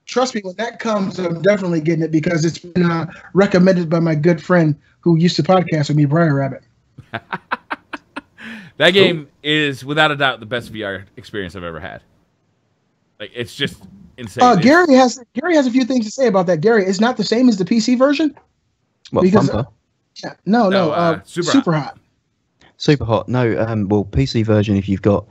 Trust me, when that comes, I'm definitely getting it because it's been recommended by my good friend who used to podcast with me, Briar Rabbit. That game is, without a doubt, the best VR experience I've ever had. Like, it's just insane. Gary has a few things to say about that. Gary, it's not the same as the PC version. What, because Thumper? No, Super Hot. Super Hot. No, well, PC version. If you've got,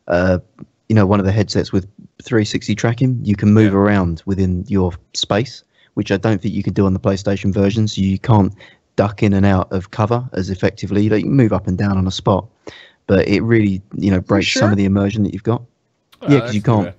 one of the headsets with 360 tracking, you can move around within your space, which I don't think you can do on the PlayStation version. So you can't duck in and out of cover as effectively. Like, you can move up and down on a spot, but it really, breaks some of the immersion that you've got. Yeah, because you can't. Bad.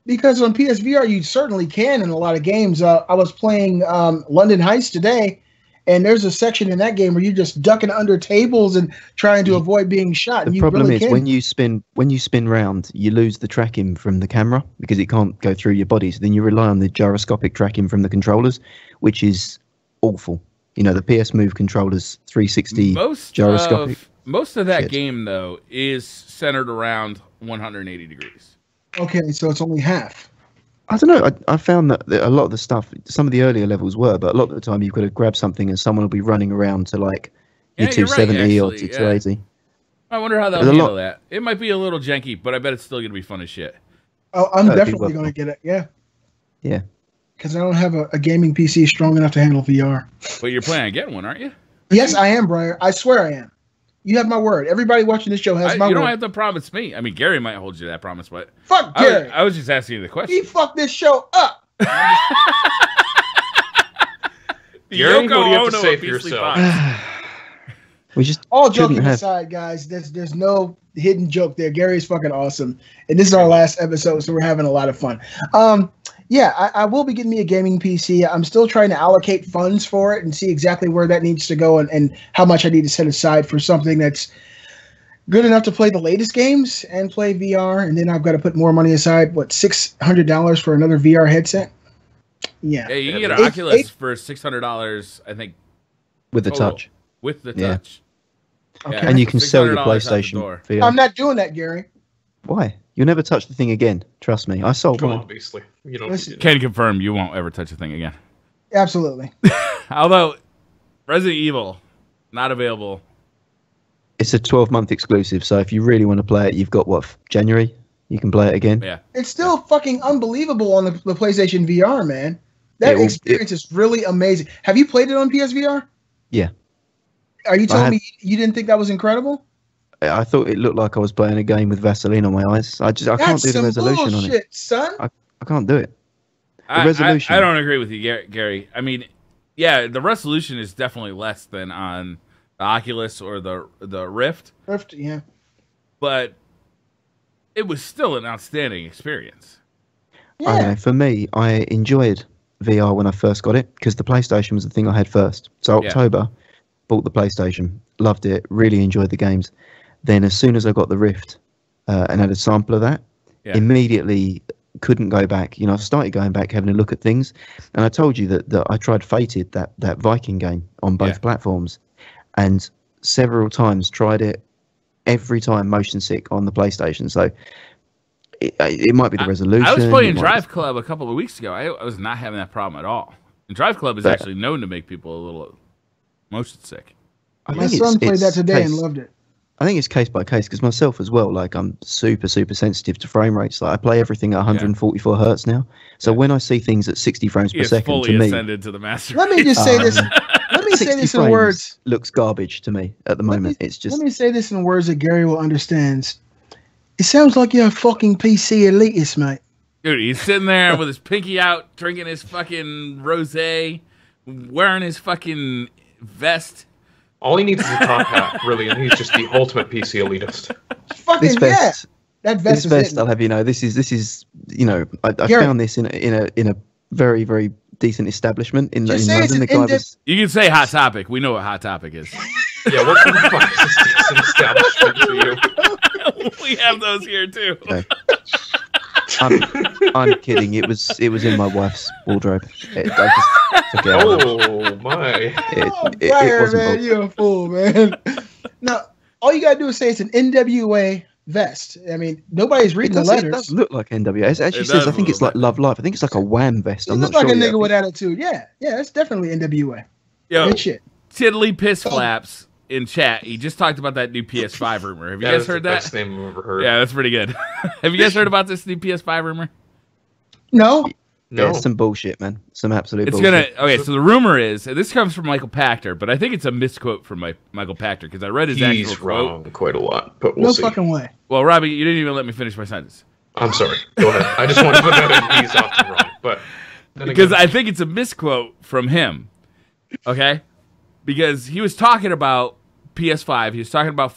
Because on PSVR, you certainly can in a lot of games. I was playing London Heist today, and there's a section in that game where you're just ducking under tables and trying to avoid being shot. The problem is when you spin round, you lose the tracking from the camera because it can't go through your body. So then you rely on the gyroscopic tracking from the controllers, which is awful. The PS Move controllers 360 gyroscopic. Most of that game, though, is centered around 180 degrees. Okay, so it's only half. I don't know. I found that a lot of the stuff, some of the earlier levels were, but a lot of the time you've got to grab something and someone will be running around to like your 270 or 280. I wonder how they'll handle that. It might be a little janky, but I bet it's still going to be fun as shit. Oh, I'm definitely going to get it. Yeah. Yeah. Because I don't have a gaming PC strong enough to handle VR. But you're planning on getting one, aren't you? Yes, I am, Briar. I swear I am. You have my word. Everybody watching this show has my word. You don't have to promise me. I mean, Gary might hold you to that promise, but... Fuck Gary. I was just asking you the question. He fucked this show up. Gary, what do you have to say for yourself? We just all joking aside, guys. There's no hidden joke there. Gary's fucking awesome, and this is our last episode, so we're having a lot of fun. I will be getting me a gaming PC. I'm still trying to allocate funds for it and see exactly where that needs to go and how much I need to set aside for something that's good enough to play the latest games and play VR. And then I've got to put more money aside. What, $600 for another VR headset? Yeah. Yeah, you can get an Oculus for $600, I think. With the touch. With the touch. Okay. And you can sell your PlayStation VR. I'm not doing that, Gary. Why? You'll never touch the thing again. Trust me. I sold one. Obviously. You don't can confirm you won't ever touch the thing again. Absolutely. Although, Resident Evil, not available. It's a 12-month exclusive, so if you really want to play it, you've got, January? You can play it again? Yeah. It's still fucking unbelievable on the PlayStation VR, man. That experience is really amazing. Have you played it on PSVR? Yeah. Are you telling me you didn't think that was incredible? I thought it looked like I was playing a game with Vaseline on my eyes. I can't do the resolution bullshit, on it, son. I can't do it. The resolution. I don't agree with you, Gary. I mean, yeah, the resolution is definitely less than on the Oculus or the Rift. Yeah. But it was still an outstanding experience. Yeah. I don't know. For me, I enjoyed VR when I first got it because the PlayStation was the thing I had first. So October, bought the PlayStation, loved it, really enjoyed the games. Then as soon as I got the Rift and had a sample of that, immediately couldn't go back. I started going back, having a look at things. And I told you that I tried Fated, that Viking game, on both platforms. And several times tried it, every time motion sick on the PlayStation. So it might be the resolution. I was playing Drive Club a couple of weeks ago. I was not having that problem at all. And Drive Club is actually known to make people a little motion sick. My son played that today and loved it. I think it's case by case because myself as well. Like I'm super sensitive to frame rates. Like I play everything at 144 hertz now. So when I see things at 60 frames per second, fully to me, ascended to the master. Let me just say this. Let me say this in words. Looks garbage to me at the moment. It's just. Let me say this in words that Gary will understand. It sounds like you're a fucking PC elitist, mate. Dude, he's sitting there with his pinky out, drinking his fucking rosé, wearing his fucking vest. All he needs is a top hat, really, and he's just the ultimate PC elitist. Fucking this vest, that vest. This vest, I'll have you know, this is I found this in a very decent establishment in Just say London. it's The guy was, You can say Hot Topic. We know what Hot Topic is. Yeah, what the fuck is this decent establishment to you? We have those here too. okay. I'm kidding. It was in my wife's wardrobe. I just took it out. Oh my! It Briar, wasn't man, you're a fool, man. Now, all you gotta do is say it's an NWA vest. I mean, nobody's reading the letters. It does look like NWA. It actually It says, does I think it's like Love Life. I think it's like a Wham vest. It I'm looks not like sure a yet. nigga with attitude. Yeah, it's definitely NWA. Yo, Good shit. Tiddly Piss Flaps in chat. He just talked about that new PS5 rumor. Have you guys heard that? That's the best name I've ever heard. Yeah, that's pretty good. Have you guys heard about this new PS5 rumor? No. No. Yeah, it's some bullshit, man. Some absolute It's bullshit. gonna. Okay, so the rumor is, and this comes from Michael Pachter, but I think it's a misquote from Michael Pachter because I read his He's actual quote. wrong quite a lot, but we'll No see. fucking way. Well, Robbie, you didn't even let me finish my sentence. I'm sorry. Go ahead. I just want to put that in. He's often wrong, but then Because again, I think it's a misquote from him. Okay? Because he was talking about PS5. He was talking about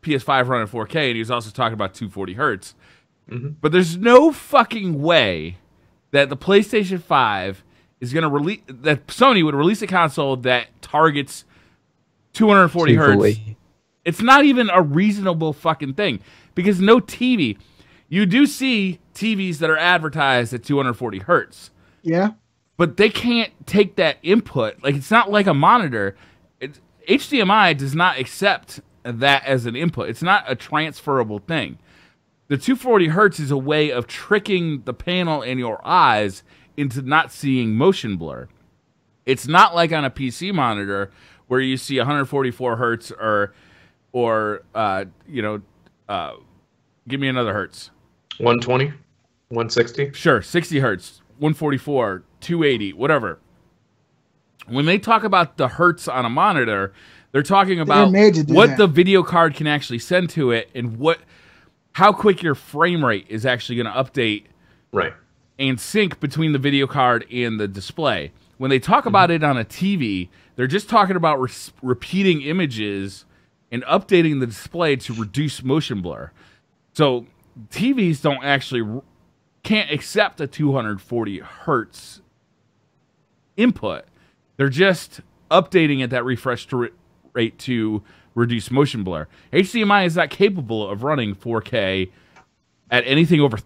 PS5 running 4K, and he was also talking about 240 hertz. Mhm. But there's no fucking way that the PlayStation 5 is going to release, that Sony would release a console that targets 240 hertz. 240. It's not even a reasonable fucking thing. Because no TV. You do see TVs that are advertised at 240 hertz. Yeah. But they can't take that input. Like, it's not like a monitor. HDMI does not accept that as an input. It's not a transferable thing. The 240 hertz is a way of tricking the panel and your eyes into not seeing motion blur. It's not like on a PC monitor where you see 144 hertz or give me another hertz. 120, 160. Sure, 60 hertz, 144, 280, whatever. When they talk about the hertz on a monitor, they're talking about what the video card can actually send to it and how quick your frame rate is actually going to update Right. and sync between the video card and the display. When they talk about it on a TV, they're just talking about repeating images and updating the display to reduce motion blur. So TVs can't accept a 240 hertz input. They're just updating at that refresh rate to reduce motion blur. HDMI is not capable of running 4K at anything over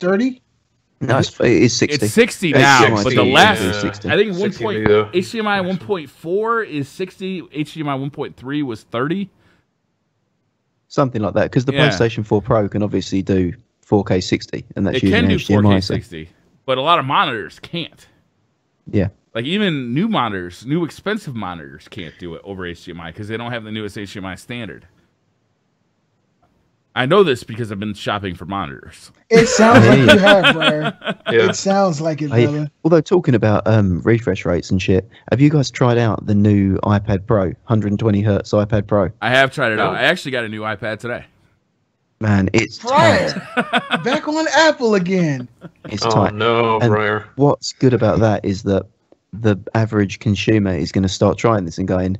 30. No, it's 60. It's 60 now, 60, but the last, yeah. 60. I think HDMI HDMI 1.4 is 60, HDMI 1.3 was 30. Something like that, because the PlayStation 4 Pro can obviously do 4K 60, and that's It using can do HDMI. 4K 60, but a lot of monitors can't. Yeah. Like even new expensive monitors can't do it over HDMI because they don't have the newest HDMI standard. I know this because I've been shopping for monitors. It sounds like you have, Briar. Yeah. It sounds like it, brother. Although talking about refresh rates and shit, have you guys tried out the new iPad Pro, 120 hertz iPad Pro? I have tried it out. I actually got a new iPad today. Man, it's Briar, tight. back on Apple again. It's Oh tight. no, And Briar. what's good about that is that the average consumer is going to start trying this and going,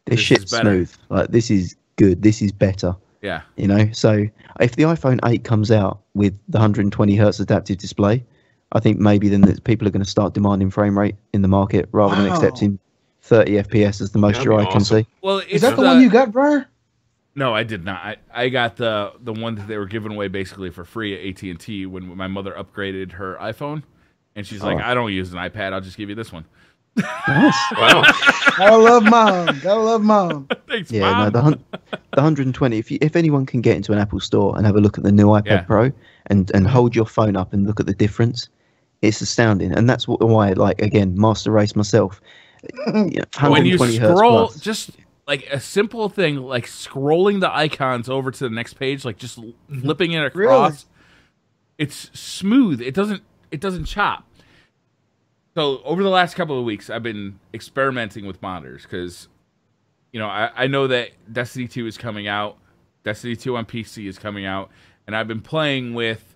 this This shit's is better. smooth. Like, this is good. This is better. Yeah. You know, so if the iPhone 8 comes out with the 120 hertz adaptive display, I think maybe then people are going to start demanding frame rate in the market rather than Wow. accepting 30 FPS as the most That'd your be eye can awesome. see. Well, Is that the one you got, Briar? No, I did not. I got the one that they were giving away basically for free at AT&T when my mother upgraded her iPhone, and she's like, Oh. "I don't use an iPad. I'll just give you this one." Nice. Wow. Gotta love mom. Gotta love mom. Thanks, Yeah, Mom. no, the 120. If anyone can get into an Apple store and have a look at the new iPad Yeah. Pro and hold your phone up and look at the difference, it's astounding. And that's why, like, again, master race myself. You know, When you 120 hertz scroll, plus. just like a simple thing, like scrolling the icons over to the next page, like just flipping it across, it's smooth. It doesn't chop. So over the last couple of weeks, I've been experimenting with monitors because, you know, I know that Destiny 2 is coming out. Destiny 2 on PC is coming out. And I've been playing with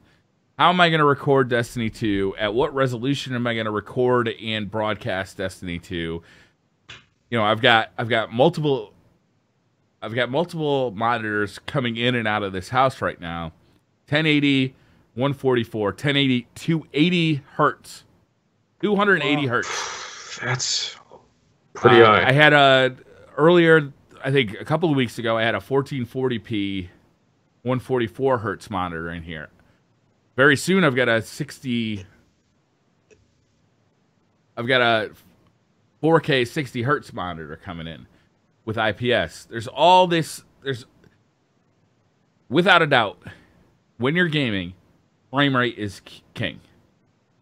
how am I going to record Destiny 2? At what resolution am I going to record and broadcast Destiny 2? You know, I've got multiple monitors coming in and out of this house right now. 1080, 144, 1080, 280 hertz. 280 hertz. That's pretty high. I had earlier, I think a couple of weeks ago, I had a 1440p 144 hertz monitor in here. Very soon, I've got a 4K 60 hertz monitor coming in with IPS. There's all this. There's, without a doubt, when you're gaming, frame rate is king.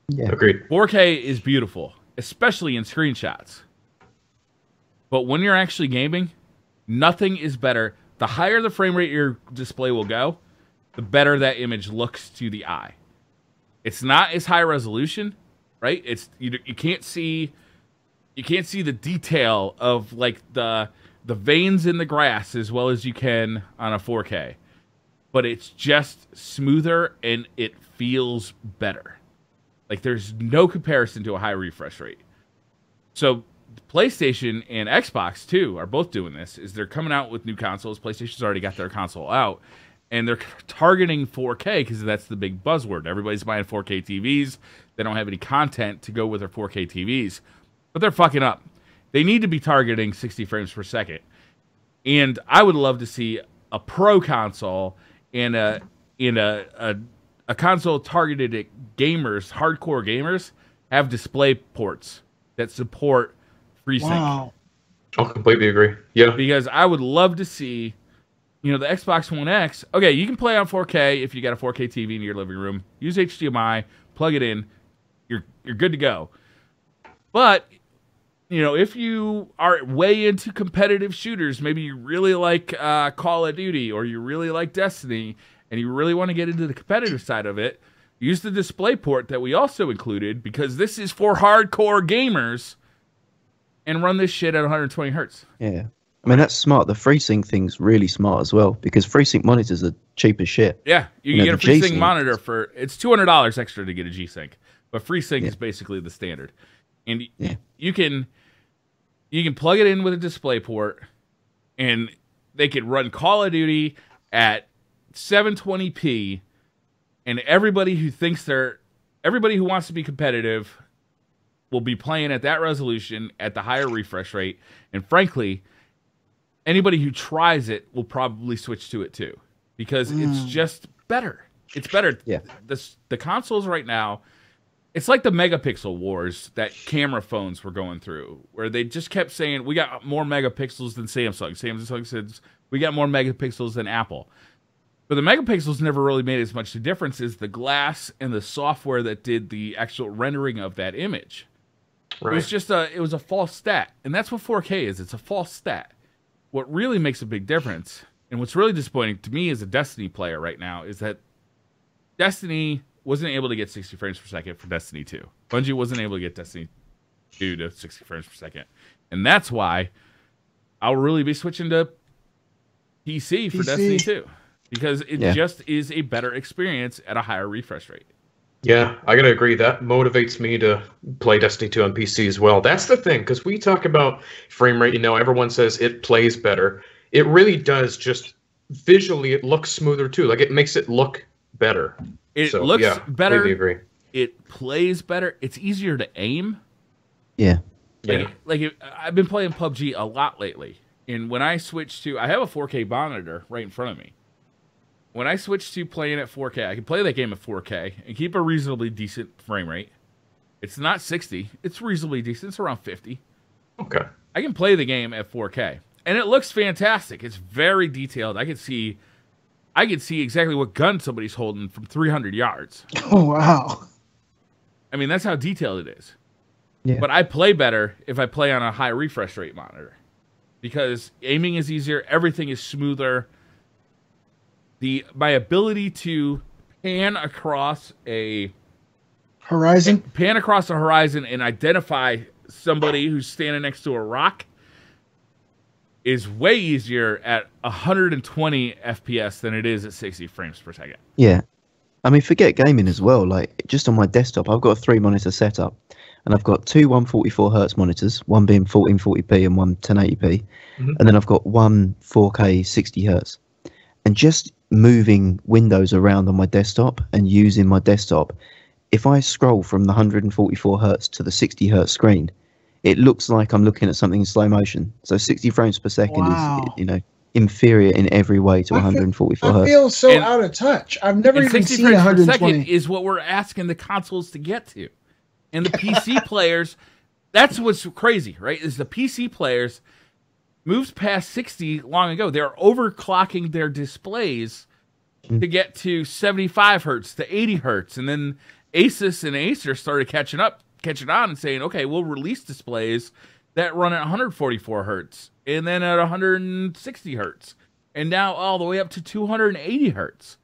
Yeah. Agreed. 4K is beautiful, especially in screenshots. But when you're actually gaming, nothing is better. The higher the frame rate your display will go, the better that image looks to the eye. It's not as high resolution, right? It's you can't see the detail of like the veins in the grass as well as you can on a 4K. But it's just smoother and it feels better. Like there's no comparison to a high refresh rate. So PlayStation and Xbox too are both doing this. Is they're coming out with new consoles. PlayStation's already got their console out, and they're targeting 4K because that's the big buzzword. Everybody's buying 4K TVs. They don't have any content to go with their 4K TVs, but they're fucking up. They need to be targeting 60 frames per second. And I would love to see a pro console and a console targeted at gamers, hardcore gamers, have display ports that support FreeSync. Wow. I'll completely agree. Yeah. Because I would love to see, the Xbox One X. Okay, you can play on 4K if you got a 4K TV in your living room. Use HDMI, plug it in. You're good to go. But, if you are way into competitive shooters, maybe you really like Call of Duty or you really like Destiny, and you really want to get into the competitive side of it, use the DisplayPort that we also included, because this is for hardcore gamers, and run this shit at 120 hertz. Yeah. I mean, that's smart. The FreeSync thing's really smart as well, because FreeSync monitors are cheap as shit. Yeah, you can get a FreeSync monitor for, it's $200 extra to get a G-Sync, but FreeSync is basically the standard. And you can plug it in with a DisplayPort, and they could run Call of Duty at 720p, and everybody who wants to be competitive will be playing at that resolution at the higher refresh rate. And frankly, anybody who tries it will probably switch to it too, because it's just better. It's better. Yeah. The consoles right now, it's like the megapixel wars that camera phones were going through, where they just kept saying, we got more megapixels than Samsung. Samsung says, we got more megapixels than Apple. But the megapixels never really made as much difference as the glass and the software that did the actual rendering of that image. Right. It was a false stat. And that's what 4K is. It's a false stat. What really makes a big difference, and what's really disappointing to me as a Destiny player right now, is that Destiny wasn't able to get 60 frames per second for Destiny 2. Bungie wasn't able to get Destiny 2 to 60 frames per second. And that's why I'll really be switching to PC for Destiny 2. Because it just is a better experience at a higher refresh rate. Yeah, I gotta agree. That motivates me to play Destiny 2 on PC as well. That's the thing, because we talk about frame rate. Everyone says it plays better. It really does. Just visually, it looks smoother too. Like, it makes it look better. It looks better. Completely agree. It plays better. It's easier to aim. Yeah. I've been playing PUBG a lot lately, and when I switch to, I have a 4K monitor right in front of me. When I switch to playing at 4K, I can play that game at 4K and keep a reasonably decent frame rate. It's not 60. It's reasonably decent. It's around 50. Okay. I can play the game at 4K, and it looks fantastic. It's very detailed. I can see exactly what gun somebody's holding from 300 yards. Oh, wow. I mean, that's how detailed it is. Yeah. But I play better if I play on a high refresh rate monitor, because aiming is easier. Everything is smoother. My ability to pan across a horizon and identify somebody who's standing next to a rock is way easier at 120 FPS than it is at 60 frames per second. Yeah. I mean, forget gaming as well. Like, just on my desktop, I've got a 3-monitor setup, and I've got two 144 hertz monitors, one being 1440p and one 1080p, and then I've got one 4K 60 hertz. And just moving windows around on my desktop and using my desktop if I scroll from the 144 hertz to the 60 hertz screen, it looks like I'm looking at something in slow motion. So 60 frames per second is, inferior in every way to 144 hertz. I feel so out of touch. I've never even seen 120. 60 frames per second is what we're asking the consoles to get to. And the PC players, that's what's crazy, right? Is the PC players moves past 60 long ago. They're overclocking their displays to get to 75 hertz, to 80 hertz. And then Asus and Acer started catching on and saying, okay, we'll release displays that run at 144 hertz and then at 160 hertz and now all the way up to 280 hertz.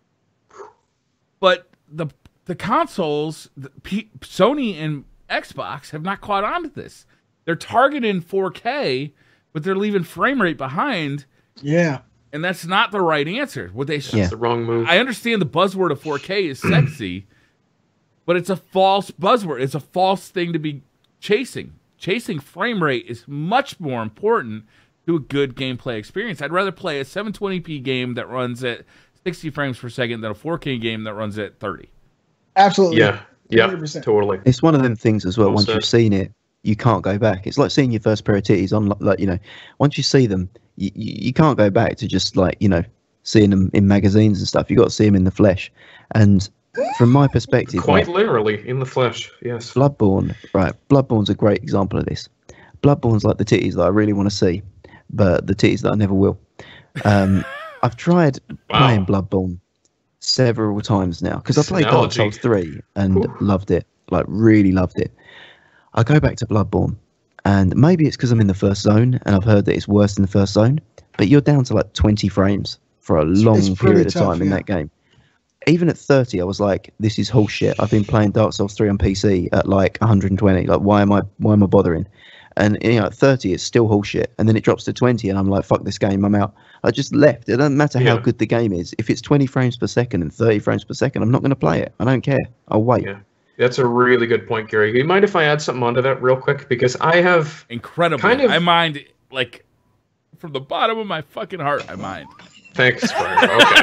But the consoles, Sony and Xbox have not caught on to this. They're targeting 4K, but they're leaving frame rate behind. Yeah. And that's not the right answer. That's the wrong move. I understand the buzzword of 4K is sexy, but it's a false buzzword. It's a false thing to be chasing. Chasing frame rate is much more important to a good gameplay experience. I'd rather play a 720p game that runs at 60 frames per second than a 4K game that runs at 30. Absolutely. Yeah, 100%. Totally. It's one of them things as well. Once you've seen it, you can't go back. It's like seeing your first pair of titties on, once you see them, you can't go back to just seeing them in magazines and stuff. You got to see them in the flesh. And from my perspective, quite literally in the flesh, yes. Bloodborne, right? Bloodborne's a great example of this. Bloodborne's like the titties that I really want to see, but the titties that I never will. I've tried playing Bloodborne several times now because I played Dark Souls 3 and loved it, really loved it. I go back to Bloodborne, and maybe it's because I'm in the first zone and I've heard that it's worse than the first zone, but you're down to 20 frames for a long period of time in that game. Even at 30, I was like, this is bullshit. I've been playing Dark Souls 3 on PC at 120. Why am I bothering? And at 30, it's still bullshit. And then it drops to 20, and I'm like, fuck this game, I'm out. I just left. It doesn't matter how good the game is. If it's 20 frames per second and 30 frames per second, I'm not going to play it. I don't care. I'll wait. Yeah. That's a really good point, Gary. Do you mind if I add something onto that real quick? Because I have I mind, from the bottom of my fucking heart, I mind. Thanks, Brian. Okay.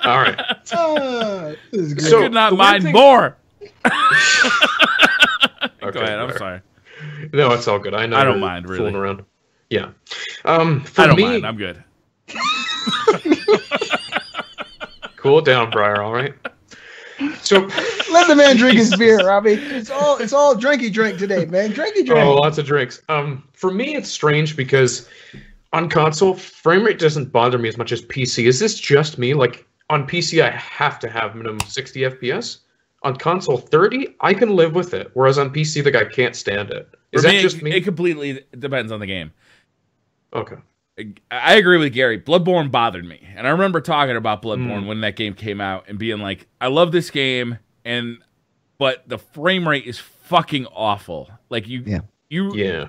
All right. I could not mind more. Go ahead. I'm sorry. No, it's all good. I know. I don't mind really. Fooling around. Yeah. I don't mind. I'm good. Cool down, Briar. All right. So let the man drink his beer, Robby. It's all drinky drink today, man. Drinky drink. Oh, lots of drinks. For me, it's strange because on console, frame rate doesn't bother me as much as PC. Is this just me? On PC, I have to have minimum 60 FPS. On console, 30, I can live with it. Whereas on PC, I can't stand it. Is that just me? It completely depends on the game. Okay. I agree with Gary. Bloodborne bothered me. And I remember talking about Bloodborne when that game came out and being like, I love this game, but the frame rate is fucking awful. You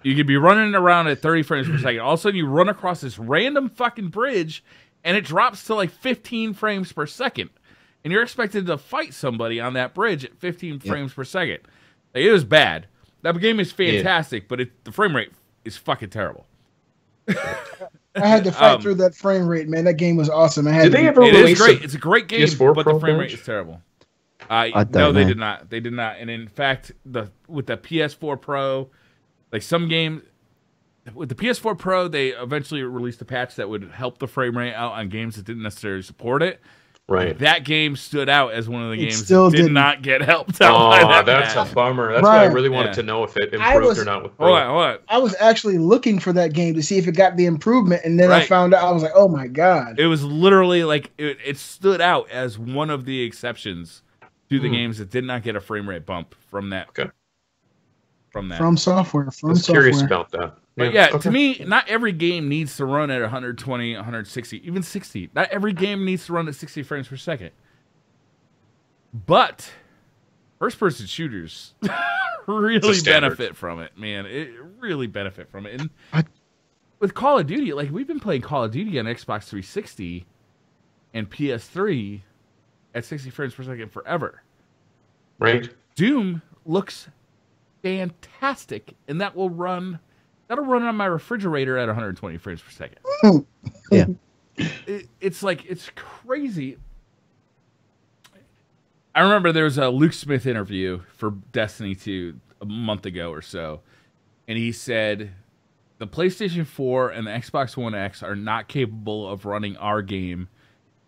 could be running around at 30 frames per second. All of a sudden, you run across this random fucking bridge, and it drops to 15 frames per second. And you're expected to fight somebody on that bridge at 15 frames per second. It was bad. That game is fantastic, but the frame rate is fucking terrible. I had to fight through that frame rate, man. That game was awesome. Did they ever release great. It's a great game, PS4 but Pro the frame rate patch? is terrible. No, they did not. They did not. And in fact, with the PS4 Pro, some games with the PS4 Pro, they eventually released a patch that would help the frame rate out on games that didn't necessarily support it. Right. That game stood out as one of the games that did not get helped out by that that's patch. A bummer. That's what I really wanted to know if it improved or not with Pro. Hold on. I was actually looking for that game to see if it got the improvement, and then I found out. I was like, oh my god. It was literally it stood out as one of the exceptions to the games that did not get a frame rate bump from that. Okay. From software. I was curious about that. But to me, not every game needs to run at 120, 160, even 60. Not every game needs to run at 60 frames per second. But first-person shooters really benefit from it, man. It really benefit from it. And with Call of Duty, we've been playing Call of Duty on Xbox 360 and PS3 at 60 frames per second forever. Right. Doom looks fantastic, and that'll run on my refrigerator at 120 frames per second. Yeah. It's crazy. I remember there was a Luke Smith interview for Destiny 2 a month ago or so, and he said the PlayStation 4 and the Xbox One X are not capable of running our game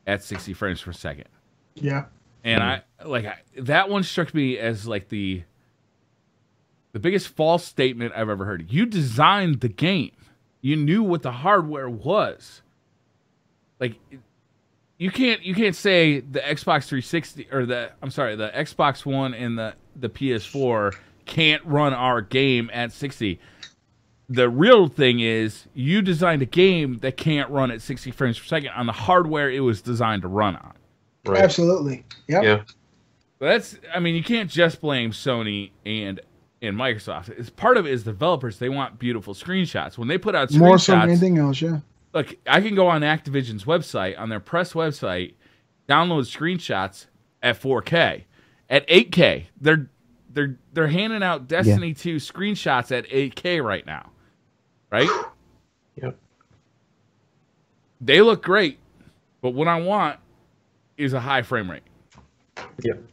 at 60 frames per second. Yeah. And that one struck me as like the biggest false statement I've ever heard. You designed the game. You knew what the hardware was. Like, you can't say the Xbox 360 or the Xbox One and the PS4 can't run our game at 60. The real thing is you designed a game that can't run at 60 frames per second on the hardware it was designed to run on. Right. Absolutely. Yep. Yeah. You can't just blame Sony and Microsoft. It's part of it is developers. They want beautiful screenshots. When they put out screenshots, more so than anything else, yeah. Look, I can go on Activision's website, on their press website, download screenshots at 4K. At 8K, they're handing out Destiny 2 screenshots at 8K right now. Right? Yep. They look great, but what I want is a high frame rate. Yep.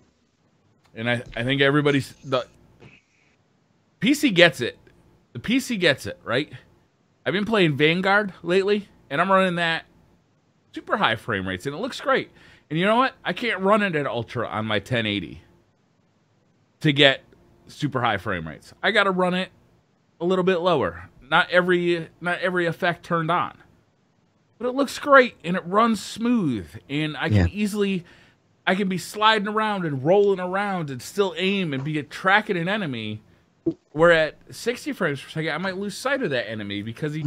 And I think the PC gets it. The PC gets it, right? I've been playing Vanguard lately, and I'm running that super high frame rates, and it looks great. And you know what? I can't run it at ultra on my 1080 to get super high frame rates. I got to run it a little bit lower. Not every effect turned on. But it looks great, and it runs smooth, and I can be sliding around and rolling around and still aim and be tracking an enemy. Where at 60 frames per second, I might lose sight of that enemy because he...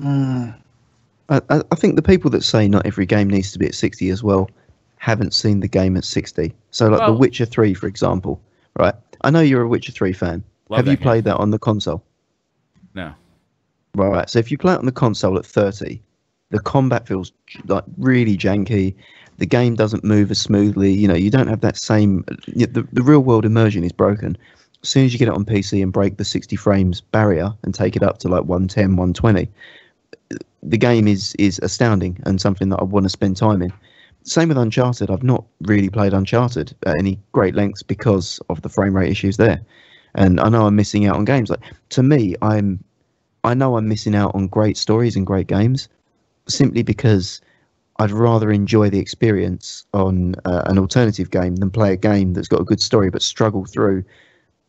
I think the people that say not every game needs to be at 60 as well haven't seen the game at 60. So The Witcher 3, for example, right? I know you're a Witcher 3 fan. Have you played that on the console? No. Right. So if you play it on the console at 30, the combat feels like really janky. The game doesn't move as smoothly. You don't have that same... The real world immersion is broken. As soon as you get it on PC and break the 60 frames barrier and take it up to like 110, 120, the game is astounding and something that I want to spend time in. Same with Uncharted. I've not really played Uncharted at any great lengths because of the frame rate issues there. And I know I'm missing out on games. Like, to me, I know I'm missing out on great stories and great games simply because I'd rather enjoy the experience on an alternative game than play a game that's got a good story but struggle through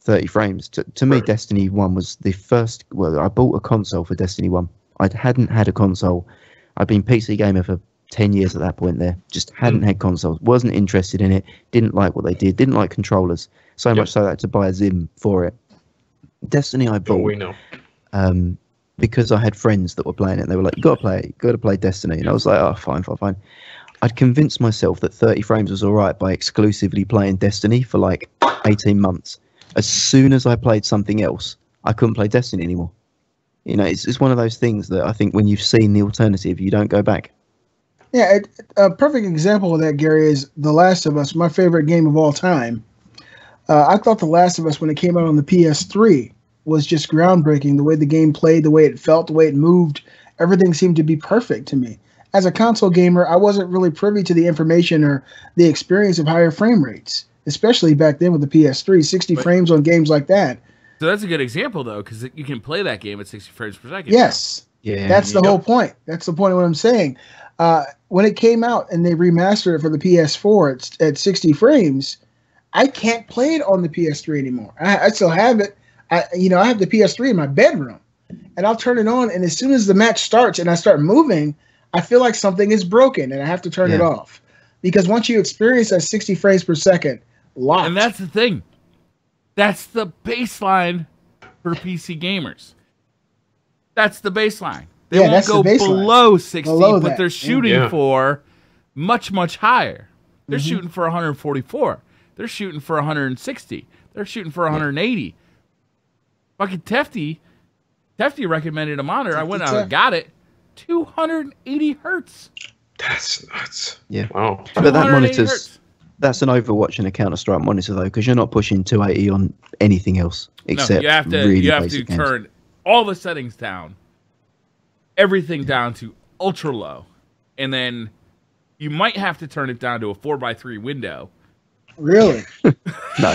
30 frames. To me, Destiny 1 was the first... Well, I bought a console for Destiny 1. I hadn't had a console. I'd been PC gamer for 10 years at that point there. Just hadn't had consoles. Wasn't interested in it. Didn't like what they did. Didn't like controllers. So much so that I had to buy a Zim for it. Destiny I bought... we know. Because I had friends that were playing it. They were like, you got to play it. You got to play Destiny. And I was like, oh, fine. I'd convinced myself that 30 frames was all right by exclusively playing Destiny for like 18 months. As soon as I played something else, I couldn't play Destiny anymore. It's one of those things that I think when you've seen the alternative, you don't go back. Yeah, a perfect example of that, Gary, is The Last of Us, my favorite game of all time. I thought The Last of Us, when it came out on the PS3, was just groundbreaking. The way the game played, the way it felt, the way it moved, everything seemed to be perfect to me. As a console gamer, I wasn't really privy to the information or the experience of higher frame rates, especially back then with the PS3, 60 frames on games like that. So that's a good example, though, because you can play that game at 60 frames per second. Yes. Yeah. That's the whole point. That's the point of what I'm saying. When it came out and they remastered it for the PS4 at 60 frames, I can't play it on the PS3 anymore. I still have it. I have the PS3 in my bedroom, and I'll turn it on, and as soon as the match starts and I start moving, I feel like something is broken, and I have to turn it off. Because once you experience that 60 frames per second, locked. And that's the thing. That's the baseline for PC gamers. That's the baseline. They won't go below 60, but they're shooting for much, much higher. They're shooting for 144. They're shooting for 160. They're shooting for 180. Fucking Tefty recommended a monitor. I went out and got it. 280 hertz. That's nuts. Yeah. Wow. But that monitor's... That's an Overwatch and a Counter-Strike monitor, though, because you're not pushing 280 on anything else except you have to, really you have basic to games. turn all the settings down, everything down to ultra low, and then you might have to turn it down to a 4x3 window Really? No.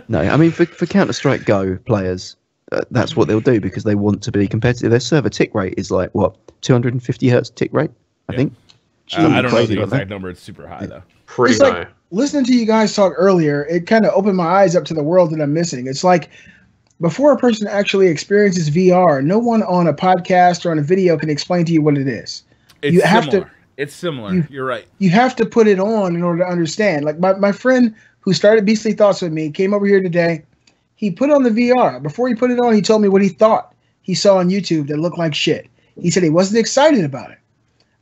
No, I mean, for Counter-Strike Go players, that's what they'll do because they want to be competitive. Their server tick rate is like, what, 250 hertz tick rate, I think? I don't know the exact number. It's super high, though. Pretty it's high. Like, listening to you guys talk earlier, it kind of opened my eyes up to the world that I'm missing. It's like, before a person actually experiences VR, no one on a podcast or on a video can explain to you what it is. It's similar. You're right. You have to put it on in order to understand. Like my friend who started Beastly Thoughts with me came over here today. He put on the VR. Before he put it on, he told me what he thought he saw on YouTube that looked like shit. He said he wasn't excited about it.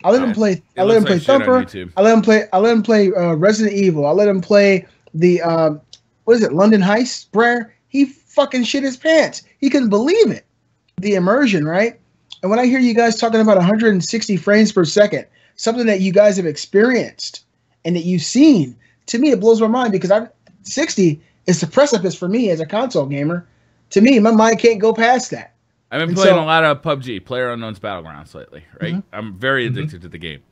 I let him play. I let him play Thumper. I let him play. I let him play Resident Evil. I let him play the what is it? London Heist. Briar. He fucking shit his pants. He couldn't believe it. The immersion, right? And when I hear you guys talking about 160 frames per second, something that you guys have experienced and that you've seen, to me it blows my mind because 60 is the precipice for me as a console gamer. To me, my mind can't go past that. I've been playing a lot of PUBG, PlayerUnknown's Battlegrounds lately, right? Mm-hmm. I'm very addicted to the game.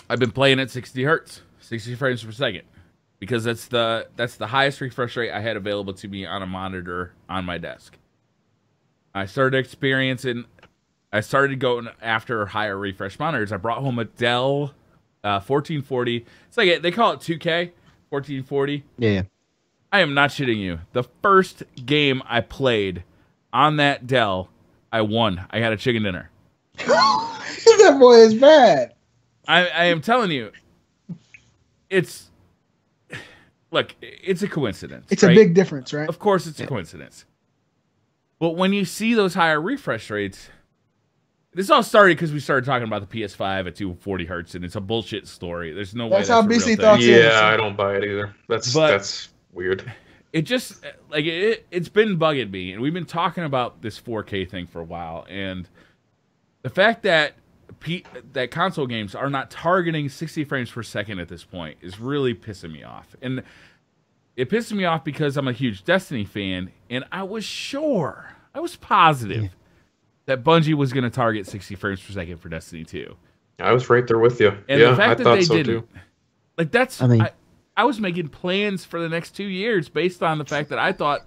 I've been playing at 60 hertz, 60 frames per second, because that's the highest refresh rate I had available to me on a monitor on my desk. I started going after higher refresh monitors. I brought home a Dell 1440. It's like they call it 2K 1440. Yeah. I am not shitting you. The first game I played on that Dell, I won. I had a chicken dinner. That boy is bad. I am telling you, it's a coincidence. It's right? A big difference, right? Of course it's a coincidence. But when you see those higher refresh rates, this all started because we started talking about the PS5 at 240 hertz, and it's a bullshit story. There's no way that's how Beastly Thoughts is. Yeah, I don't buy it either. That's weird. It just it's been bugging me, and we've been talking about this 4K thing for a while, and the fact that that console games are not targeting 60 frames per second at this point is really pissing me off. And it pisses me off because I'm a huge Destiny fan, and I was positive that Bungie was going to target 60 frames per second for Destiny 2. I was right there with you. And the fact that they didn't, like that's, I was making plans for the next 2 years based on the fact that I thought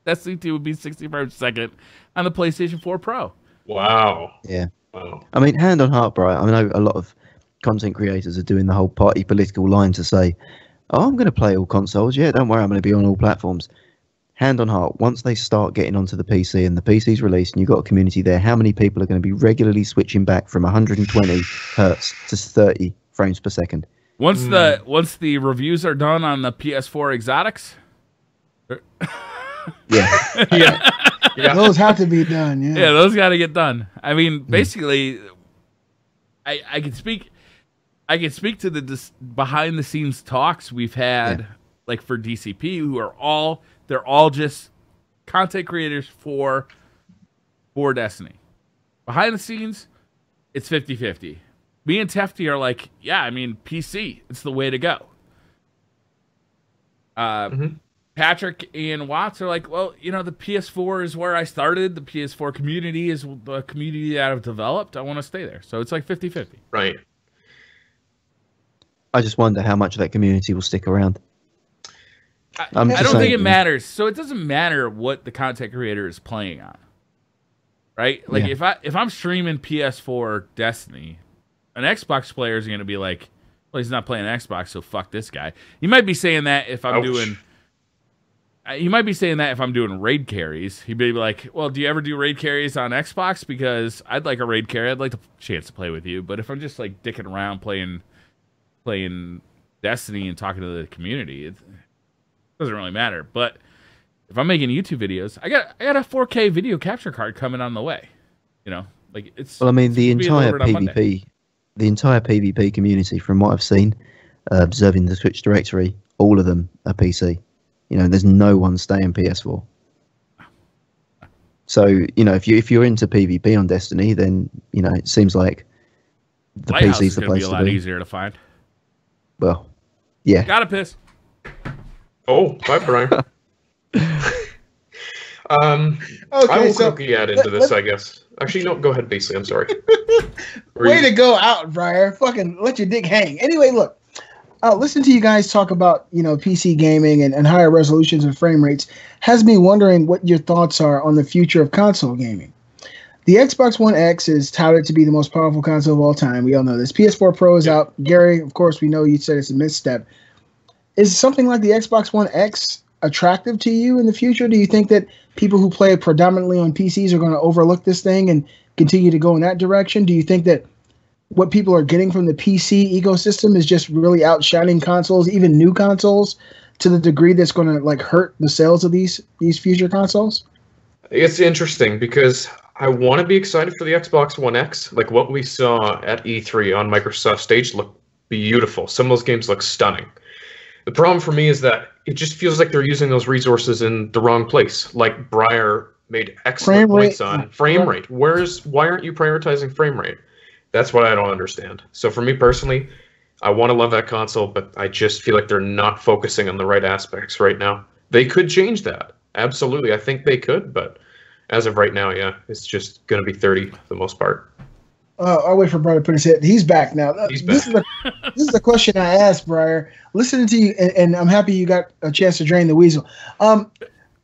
Destiny 2 would be 60 frames per second on the PlayStation 4 Pro. Wow. Yeah. Wow. I mean, hand on heart, Brian. I know a lot of content creators are doing the whole party political line to say, "Oh, I'm going to play all consoles. Yeah, don't worry, I'm going to be on all platforms." Hand on heart, once they start getting onto the PC and the PC's released and you've got a community there, how many people are going to be regularly switching back from 120 hertz to 30 frames per second? Once the reviews are done on the PS4 exotics? Yeah. Yeah, those have to be done. Yeah, those got to get done. I mean, basically, I can speak to the behind the scenes talks we've had, like for DCP, who are they're all just content creators for Destiny. Behind the scenes, it's 50-50. Me and Tefty are like, yeah, I mean, PC, it's the way to go. Patrick and Watts are like, well, the PS4 is where I started. The PS4 community is the community that I've developed. I want to stay there. So it's like 50-50. Right. I just wonder how much of that community will stick around. I don't think it matters. So it doesn't matter what the content creator is playing on. Right? Like if I'm streaming PS4 Destiny, an Xbox player is going to be like, well, he's not playing Xbox, so fuck this guy. You might be saying that if I'm doing... You might be saying that if I'm doing raid carries. He'd be like, well, do you ever do raid carries on Xbox? Because I'd like a raid carry. I'd like the chance to play with you. But if I'm just like dicking around playing Destiny and talking to the community, it doesn't really matter. But if I'm making YouTube videos, I got a 4K video capture card coming on the way. It's... Well, I mean, the entire PvP community, from what I've seen, observing the Twitch directory, all of them are PC. There's no one staying PS4. So, if you're into PvP on Destiny, then, it seems like the PC's the place to be. A lot easier to find. Well, yeah. Gotta piss. Oh, bye, Brian. I will quickly add into this, I guess. Actually, no, go ahead, Beasley. I'm sorry. Way to go out, Briar. Fucking let your dick hang. Anyway, look. Listen to you guys talk about, PC gaming and higher resolutions and frame rates has me wondering what your thoughts are on the future of console gaming. The Xbox One X is touted to be the most powerful console of all time. We all know this. PS4 Pro is out. Gary, of course, we know you said it's a misstep. Is something like the Xbox One X attractive to you in the future? Do you think that people who play predominantly on PCs are going to overlook this thing and continue to go in that direction? Do you think that what people are getting from the PC ecosystem is just really outshining consoles, even new consoles, to the degree that's going to hurt the sales of these future consoles? It's interesting because I want to be excited for the Xbox One X. Like what we saw at E3 on Microsoft stage looked beautiful. Some of those games look stunning. The problem for me is that it just feels like they're using those resources in the wrong place. Like Briar made excellent points on frame rate. Why aren't you prioritizing frame rate? That's what I don't understand. So for me personally, I want to love that console, but I just feel like they're not focusing on the right aspects right now. They could change that. Absolutely. I think they could, but as of right now, yeah, it's just going to be 30 for the most part. I'll wait for Briar to put his head. He's back now. He's back. This is the question I asked, Briar. Listening to you, and I'm happy you got a chance to drain the weasel.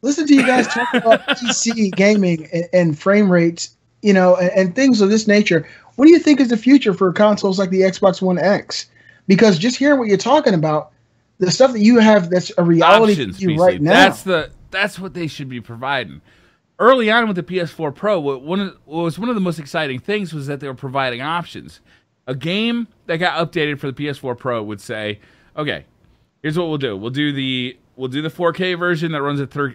Listen to you guys talk about PC gaming and frame rates, and things of this nature. What do you think is the future for consoles like the Xbox One X? Because just hearing what you're talking about, the stuff that you have that's a reality options, for you right now. That's what they should be providing. Early on with the PS4 Pro, what was one of the most exciting things was that they were providing options. A game that got updated for the PS4 Pro would say, "Okay, here's what we'll do. We'll do the 4K version that runs at 30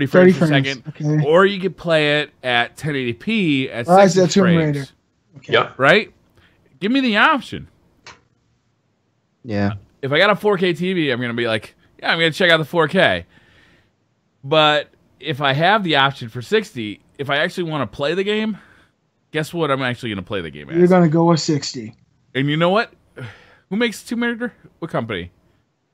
frames per second, okay. Or you could play it at 1080p at 60 frames." Okay. Yeah. Right? Give me the option. Yeah. If I got a 4K TV, I'm going to be like, yeah, I'm going to check out the 4K. But if I have the option for 60, if I actually want to play the game, guess what I'm actually going to play the game as? You're going to go with 60. And you know what? Who makes Tomb Raider? What company?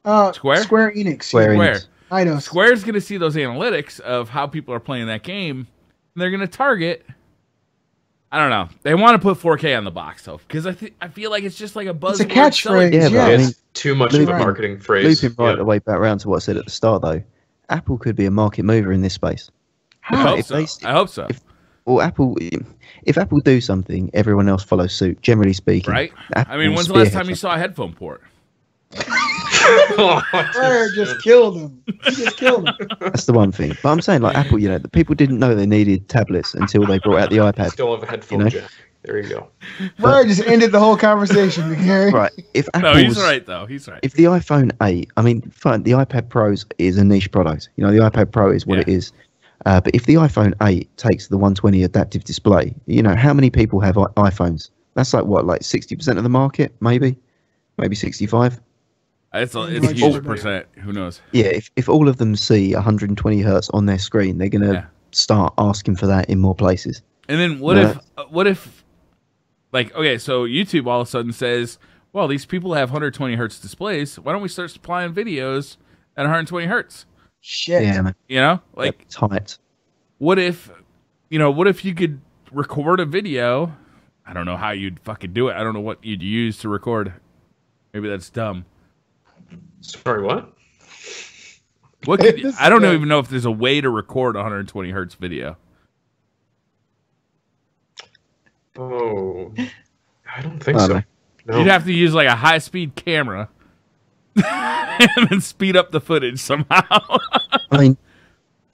Square Enix. Square. I know. Square's going to see those analytics of how people are playing that game, and they're going to target... I don't know. They want to put 4K on the box, though, because I feel like it's just like a buzzword. It's a catchphrase. Yeah, but I mean, it's too much of a marketing phrase. Looping right the way back around to what I said at the start, though, Apple could be a market mover in this space. I hope so. If Apple do something, everyone else follows suit. Generally speaking, right? Apple I mean, when's the last time you saw a headphone port? Briar just killed him. He just killed him. That's the one thing. But I'm saying, like Apple, the people didn't know they needed tablets until they brought out the iPad. Still have a headphone jack. There you go. Briar just ended the whole conversation, Gary. Right. If no, he's right though. He's right. If the iPhone 8, I mean, fine, the iPad Pro is a niche product. The iPad Pro is what it is. But if the iPhone 8 takes the 120 adaptive display, how many people have iPhones? That's like 60% of the market, maybe 65. It's a huge percent. Who knows? Yeah, if all of them see 120 hertz on their screen, they're gonna start asking for that in more places. And then what if, okay, so YouTube all of a sudden says, well, these people have 120 hertz displays. Why don't we start supplying videos at 120 hertz? Shit. Yeah, man. Tight. What if you could record a video? I don't know how you'd fucking do it. I don't know what you'd use to record. Maybe that's dumb. Sorry, what? I don't even know if there's a way to record 120 hertz video. Oh, I don't think so. No. You'd have to use like a high-speed camera and then speed up the footage somehow. I mean,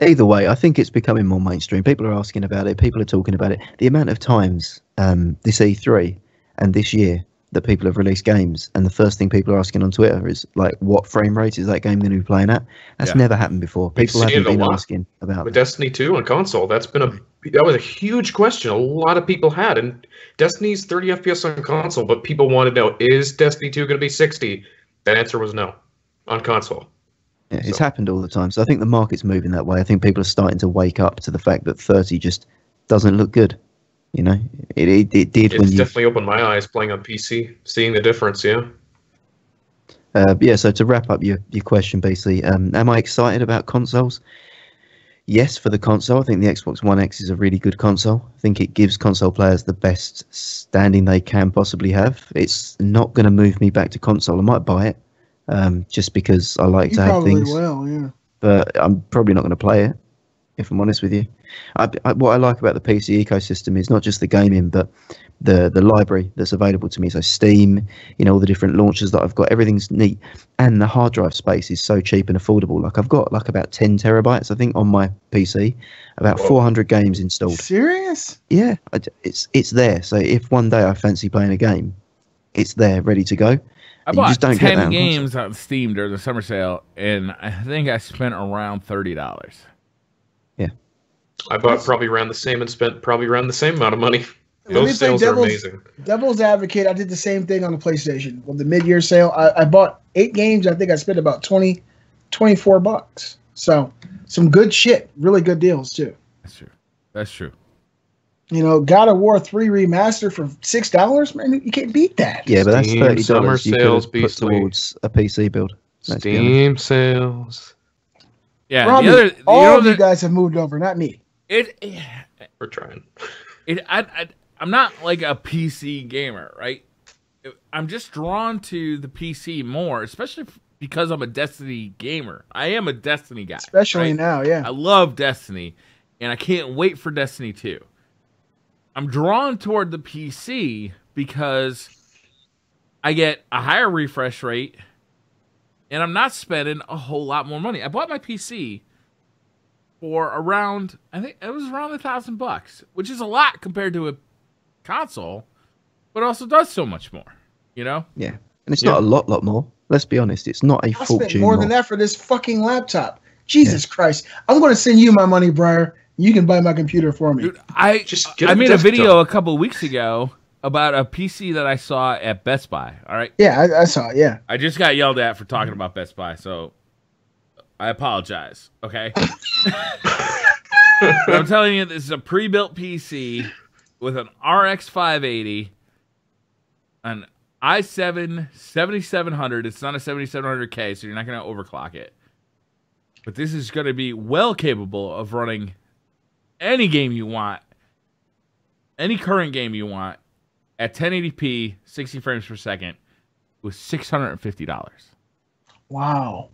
either way, I think it's becoming more mainstream. People are asking about it. People are talking about it. The amount of times this E3 and this year that people have released games, and the first thing people are asking on Twitter is like, what frame rate is that game going to be playing at? That's never happened before. People haven't been asking about with Destiny 2 on console. That was a huge question a lot of people had, and Destiny's 30 FPS on console, but people want to know, is Destiny 2 going to be 60? The answer was no on console. Yeah, it's happened all the time. So I think the market's moving that way. I think people are starting to wake up to the fact that 30 just doesn't look good. It did. It's definitely opened my eyes playing on PC, seeing the difference. Yeah. So to wrap up your question, basically, am I excited about consoles? Yes, for the console. I think the Xbox One X is a really good console. I think it gives console players the best standing they can possibly have. It's not going to move me back to console. I might buy it just because I like to have things. You probably will, yeah. But I'm probably not going to play it, if I'm honest with you. What I like about the PC ecosystem is not just the gaming, but the library that's available to me. So Steam, all the different launchers that I've got, everything's neat. And the hard drive space is so cheap and affordable. Like I've got like about 10 terabytes, I think, on my PC, about 400 games installed. Serious? Yeah, it's there. So if one day I fancy playing a game, it's there, ready to go. I bought 10 games on Steam during the summer sale, and I think I spent around $30. Yeah. I bought probably around the same and spent probably around the same amount of money. Those sales are amazing. Devil's advocate, I did the same thing on the PlayStation. With the mid-year sale, I bought 8 games. I think I spent about $24. So some good shit. Really good deals, too. That's true. God of War 3 Remaster for $6, man, you can't beat that. Yeah, but that's $30 summer you sales could put towards a PC build. Steam sales. Yeah, Robbie, all of you guys have moved over, not me. We're trying. I'm not like a PC gamer, right? I'm just drawn to the PC more, especially because I'm a Destiny gamer. I am a Destiny guy. Especially now, yeah. I love Destiny, and I can't wait for Destiny 2. I'm drawn toward the PC because I get a higher refresh rate, and I'm not spending a whole lot more money. I bought my PC for around, I think it was around $1,000, which is a lot compared to a console, but also does so much more, Yeah, and it's not a lot more. Let's be honest, it's not a fortune. I spent more than that for this fucking laptop. Jesus Christ! I'm going to send you my money, Briar. You can buy my computer for me. Dude, I made a video a couple of weeks ago about a PC that I saw at Best Buy. All right. Yeah, I saw it. Yeah. I just got yelled at for talking about Best Buy, so I apologize. Okay. But I'm telling you, this is a pre-built PC with an RX 580, an i7 7700. It's not a 7700K, so you're not going to overclock it. But this is going to be well capable of running any game you want, any current game you want, at 1080p, 60 frames per second, with $650. Wow.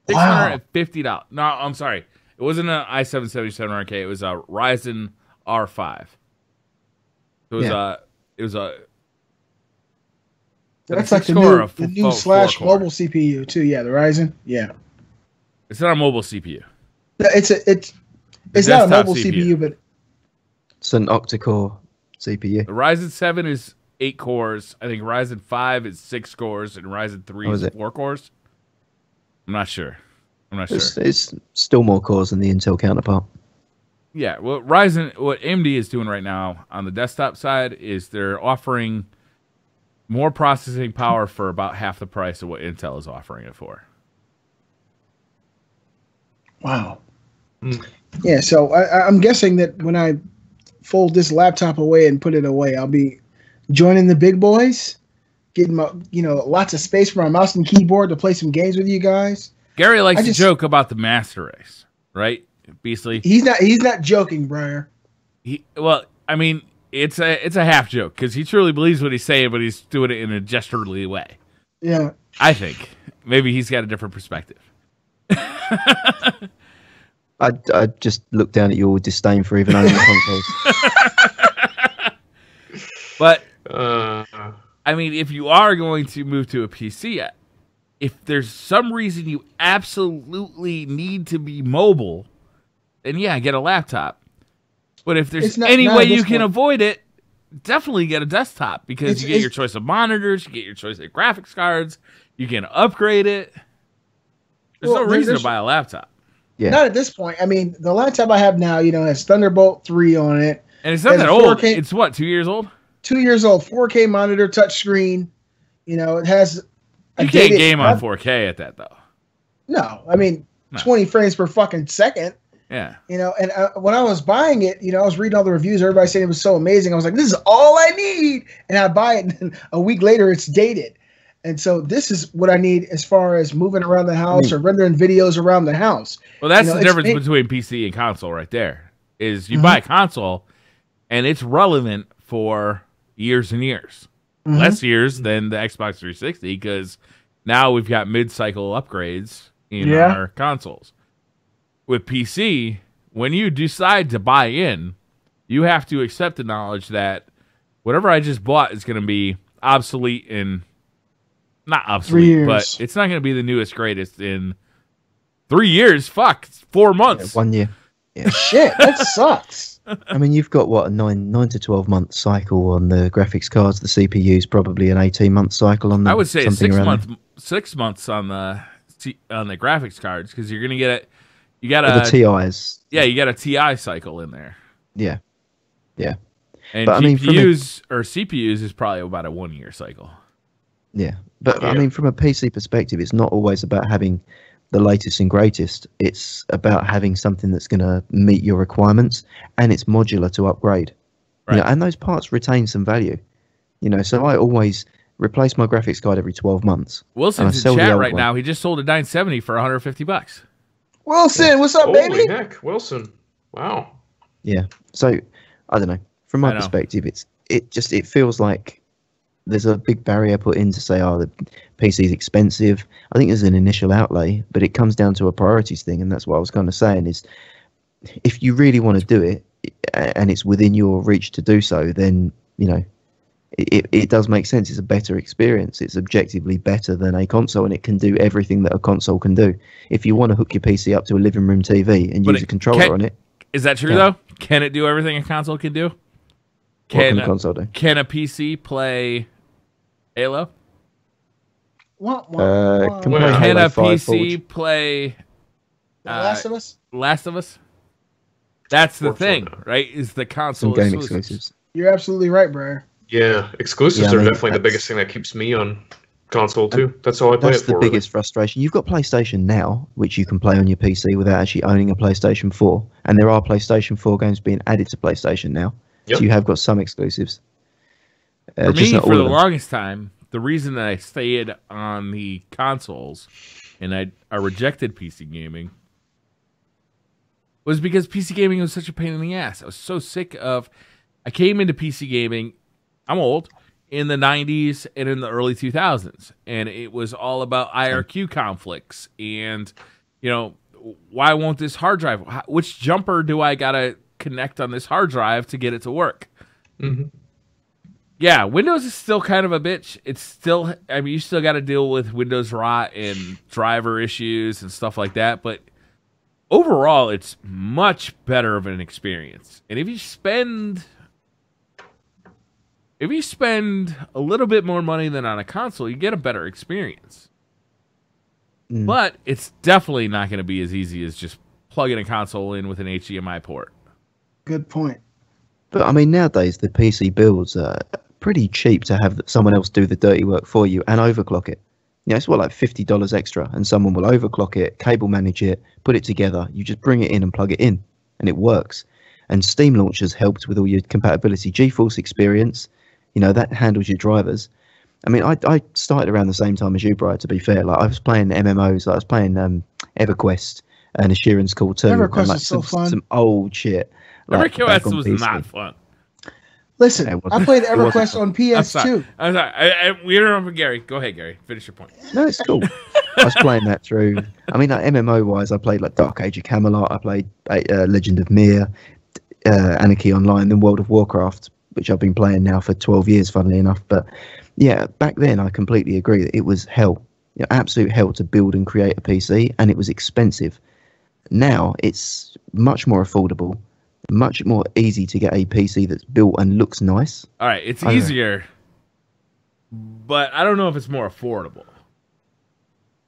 $650. No, I'm sorry. It wasn't an i7 7700K. It was a Ryzen R5. It was a. That's like the new slash mobile CPU too. Yeah, the Ryzen. Yeah. It's not a mobile CPU. It's not a mobile CPU, but it's an octa-core CPU. The Ryzen 7 is 8 cores. I think Ryzen 5 is 6 cores, and Ryzen 3 is 4 cores. I'm not sure. It's still more cores than the Intel counterpart. Yeah, what AMD is doing right now on the desktop side is they're offering more processing power for about half the price of what Intel is offering it for. Wow. Yeah, so I'm guessing that when I fold this laptop away and put it away, I'll be joining the big boys, getting my, lots of space for my mouse and keyboard to play some games with you guys. Gary likes to joke about the master race, right? Beastly. He's not joking, Briar. It's a half joke because he truly believes what he's saying, but he's doing it in a gesturally way. Yeah, I think maybe he's got a different perspective. I just looked down at you with disdain for even owning consoles. But if you are going to move to a PC, if there's some reason you absolutely need to be mobile, then get a laptop. But if there's any way you can avoid it, definitely get a desktop because you get your choice of monitors, you get your choice of graphics cards, you can upgrade it. There's no reason to buy a laptop. Yeah. Not at this point. I mean, the laptop I have now, has Thunderbolt 3 on it. And it's not that old. It's what, 2 years old? 2 years old, 4K monitor, touchscreen. It has You can't game on 4K at that, though. No. 20 frames per fucking second. Yeah. And when I was buying it, I was reading all the reviews. Everybody saying it was so amazing. I was like, this is all I need. And I buy it, and then a week later, it's dated. And so this is what I need as far as moving around the house or rendering videos around the house. Well, that's the difference between PC and console right there. Is you buy a console, and it's relevant for years and years. Less years than the Xbox 360, because now we've got mid-cycle upgrades in our consoles. With PC, when you decide to buy in, you have to accept the knowledge that whatever I just bought is going to be obsolete in... Not obsolete, but it's not going to be the newest, greatest in 3 years. Fuck, it's 4 months. 1 year. Yeah. Shit, that sucks. I mean, you've got what, a 9 to 12 month cycle on the graphics cards. The CPU's probably an 18-month cycle on the. I would say 6 months on the graphics cards, because you're gonna get it. You got the TIs. Yeah, you got a TI cycle in there. Yeah, yeah. And but, GPUs or CPUs is probably about a 1 year cycle. Yeah, but I mean, from a PC perspective, it's not always about having the latest and greatest. It's about having something that's going to meet your requirements, and it's modular to upgrade. Right. You know, and those parts retain some value. You know, so I always replace my graphics card every 12 months. Wilson's in chat right now. He just sold a 970 for $150. Wilson, what's up, baby? Holy heck, Wilson! Wow. Yeah. So I don't know. From my perspective, it feels like there's a big barrier put in to say, oh, the PC is expensive. I think there's an initial outlay, but it comes down to a priorities thing, and that's what I was kind of saying is, if you really want to do it, and it's within your reach to do so, then, you know, it does make sense. It's a better experience. It's objectively better than a console, and it can do everything that a console can do. If you want to hook your PC up to a living room TV and use a controller on it. Is that true, though? Can it do everything a console can do? What can a console do? Can a PC play Halo? Can a PC play Last of Us? Last of Us? That's the thing, right? Is the console game exclusives. You're absolutely right, Briar. Yeah, exclusives are definitely the biggest thing that keeps me on console too. That's all I play it for. That's the biggest frustration. You've got PlayStation Now, which you can play on your PC without actually owning a PlayStation 4, and there are PlayStation 4 games being added to PlayStation Now. Yep. So you have got some exclusives. For me, for the longest time, the reason that I stayed on the consoles and I rejected PC gaming was because PC gaming was such a pain in the ass. I was so sick of... I came into PC gaming, I'm old, in the 90s and in the early 2000s, and it was all about IRQ conflicts and, you know, why won't this hard drive... Which jumper do I got to connect on this hard drive to get it to work? Mm-hmm. Yeah, Windows is still kind of a bitch. It's still, I mean, you still got to deal with Windows rot and driver issues and stuff like that, but overall, it's much better of an experience. And if you spend a little bit more money than on a console, you get a better experience. But it's definitely not going to be as easy as just plugging a console in with an HDMI port. Good point. But I mean, nowadays the PC builds are pretty cheap to have someone else do the dirty work for you and overclock it. You know, it's like $50 extra, and someone will overclock it, cable manage it, put it together. You just bring it in and plug it in, and it works. And Steam launchers helped with all your compatibility. GeForce Experience, you know, that handles your drivers. I mean, I started around the same time as you, Brian, to be fair. Like, I was playing MMOs. Like, I was playing EverQuest and Assurance Call 2. EverQuest like, is so fun. Some old shit. Like, EverQuest was not fun. Listen, I played EverQuest on PS2. I'm sorry. We interrupted Gary. Go ahead, Gary. Finish your point. No, it's cool. I was playing that through. I mean, like, MMO-wise, I played like Dark Age of Camelot. I played Legend of Mir, Anarchy Online, then World of Warcraft, which I've been playing now for 12 years, funnily enough. But yeah, back then, I completely agree that it was hell. You know, absolute hell to build and create a PC, and it was expensive. Now, it's much more affordable. Much more easy to get a PC that's built and looks nice. All right, it's easier, but I don't know if it's more affordable.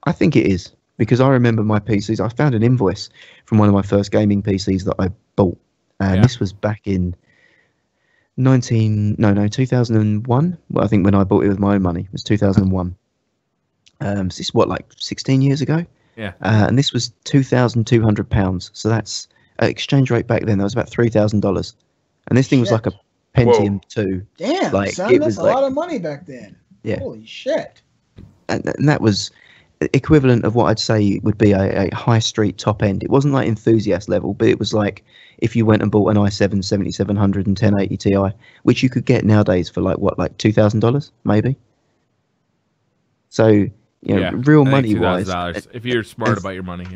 I think it is, because I remember my PCs. I found an invoice from one of my first gaming PCs that I bought, and this was back in 2001. Well, I think when I bought it with my own money, it was 2001. This is what, like 16 years ago? Yeah. And this was £2,200. So that's exchange rate back then. That was about $3,000, and this thing was like a Pentium 2. Damn, like son, it that's was a like, lot of money back then. Yeah. Holy shit. and that was equivalent of what I'd say would be a high street top end. It wasn't like enthusiast level, but it was like if you went and bought an i7 7700 and 1080 Ti, which you could get nowadays for like $2,000 maybe. So real money wise, if you're smart about your money,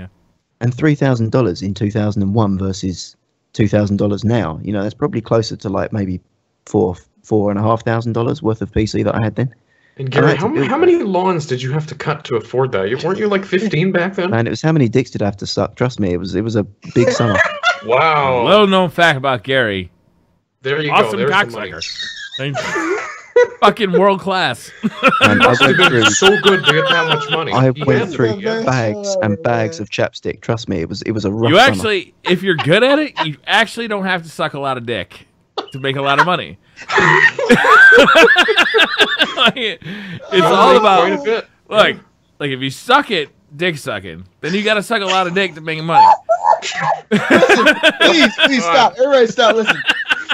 and $3,000 in 2001 versus $2,000 now, that's probably closer to like maybe $4,500 worth of PC that I had then. And Gary, how many lawns did you have to cut to afford that? Weren't you like 15 back then? Man, it was how many dicks did I have to suck? Trust me, it was a big summer. Wow. Little known fact about Gary. There you awesome go. Cocksucker. Fucking world class. And I went through so good to get that much money. I went through bags and bags of chapstick. Trust me, it was a rough You summer. actually, if you're good at it, you actually don't have to suck a lot of dick to make a lot of money. It's all about like if you suck at dick sucking, then you gotta suck a lot of dick to make money. Listen, please stop. Everybody stop. Listen.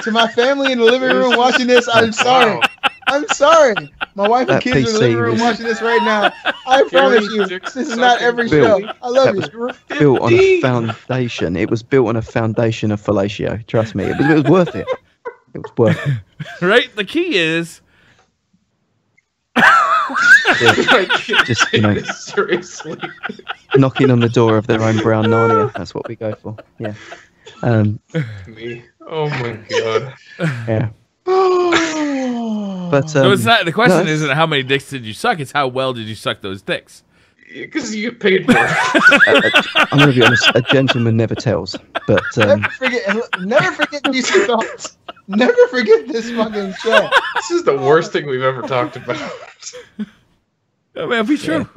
To my family in the living room watching this, I'm sorry. I'm sorry. My wife and kids are in the living room watching this right now. I promise you, this is not every show. I love you. Built on a foundation. It was built on a foundation of fellatio. Trust me, it was worth it. It was worth it. Right? The key is just seriously knocking on the door of their own brown Narnia. That's what we go for. Yeah. Me. Oh my god. Yeah. But so it's not, the question isn't how many dicks did you suck, it's how well did you suck those dicks. Because you get paid more. I'm going to be honest, a gentleman never tells. But never forget these thoughts. Never forget this fucking show. This is the worst thing we've ever talked about. That may be true.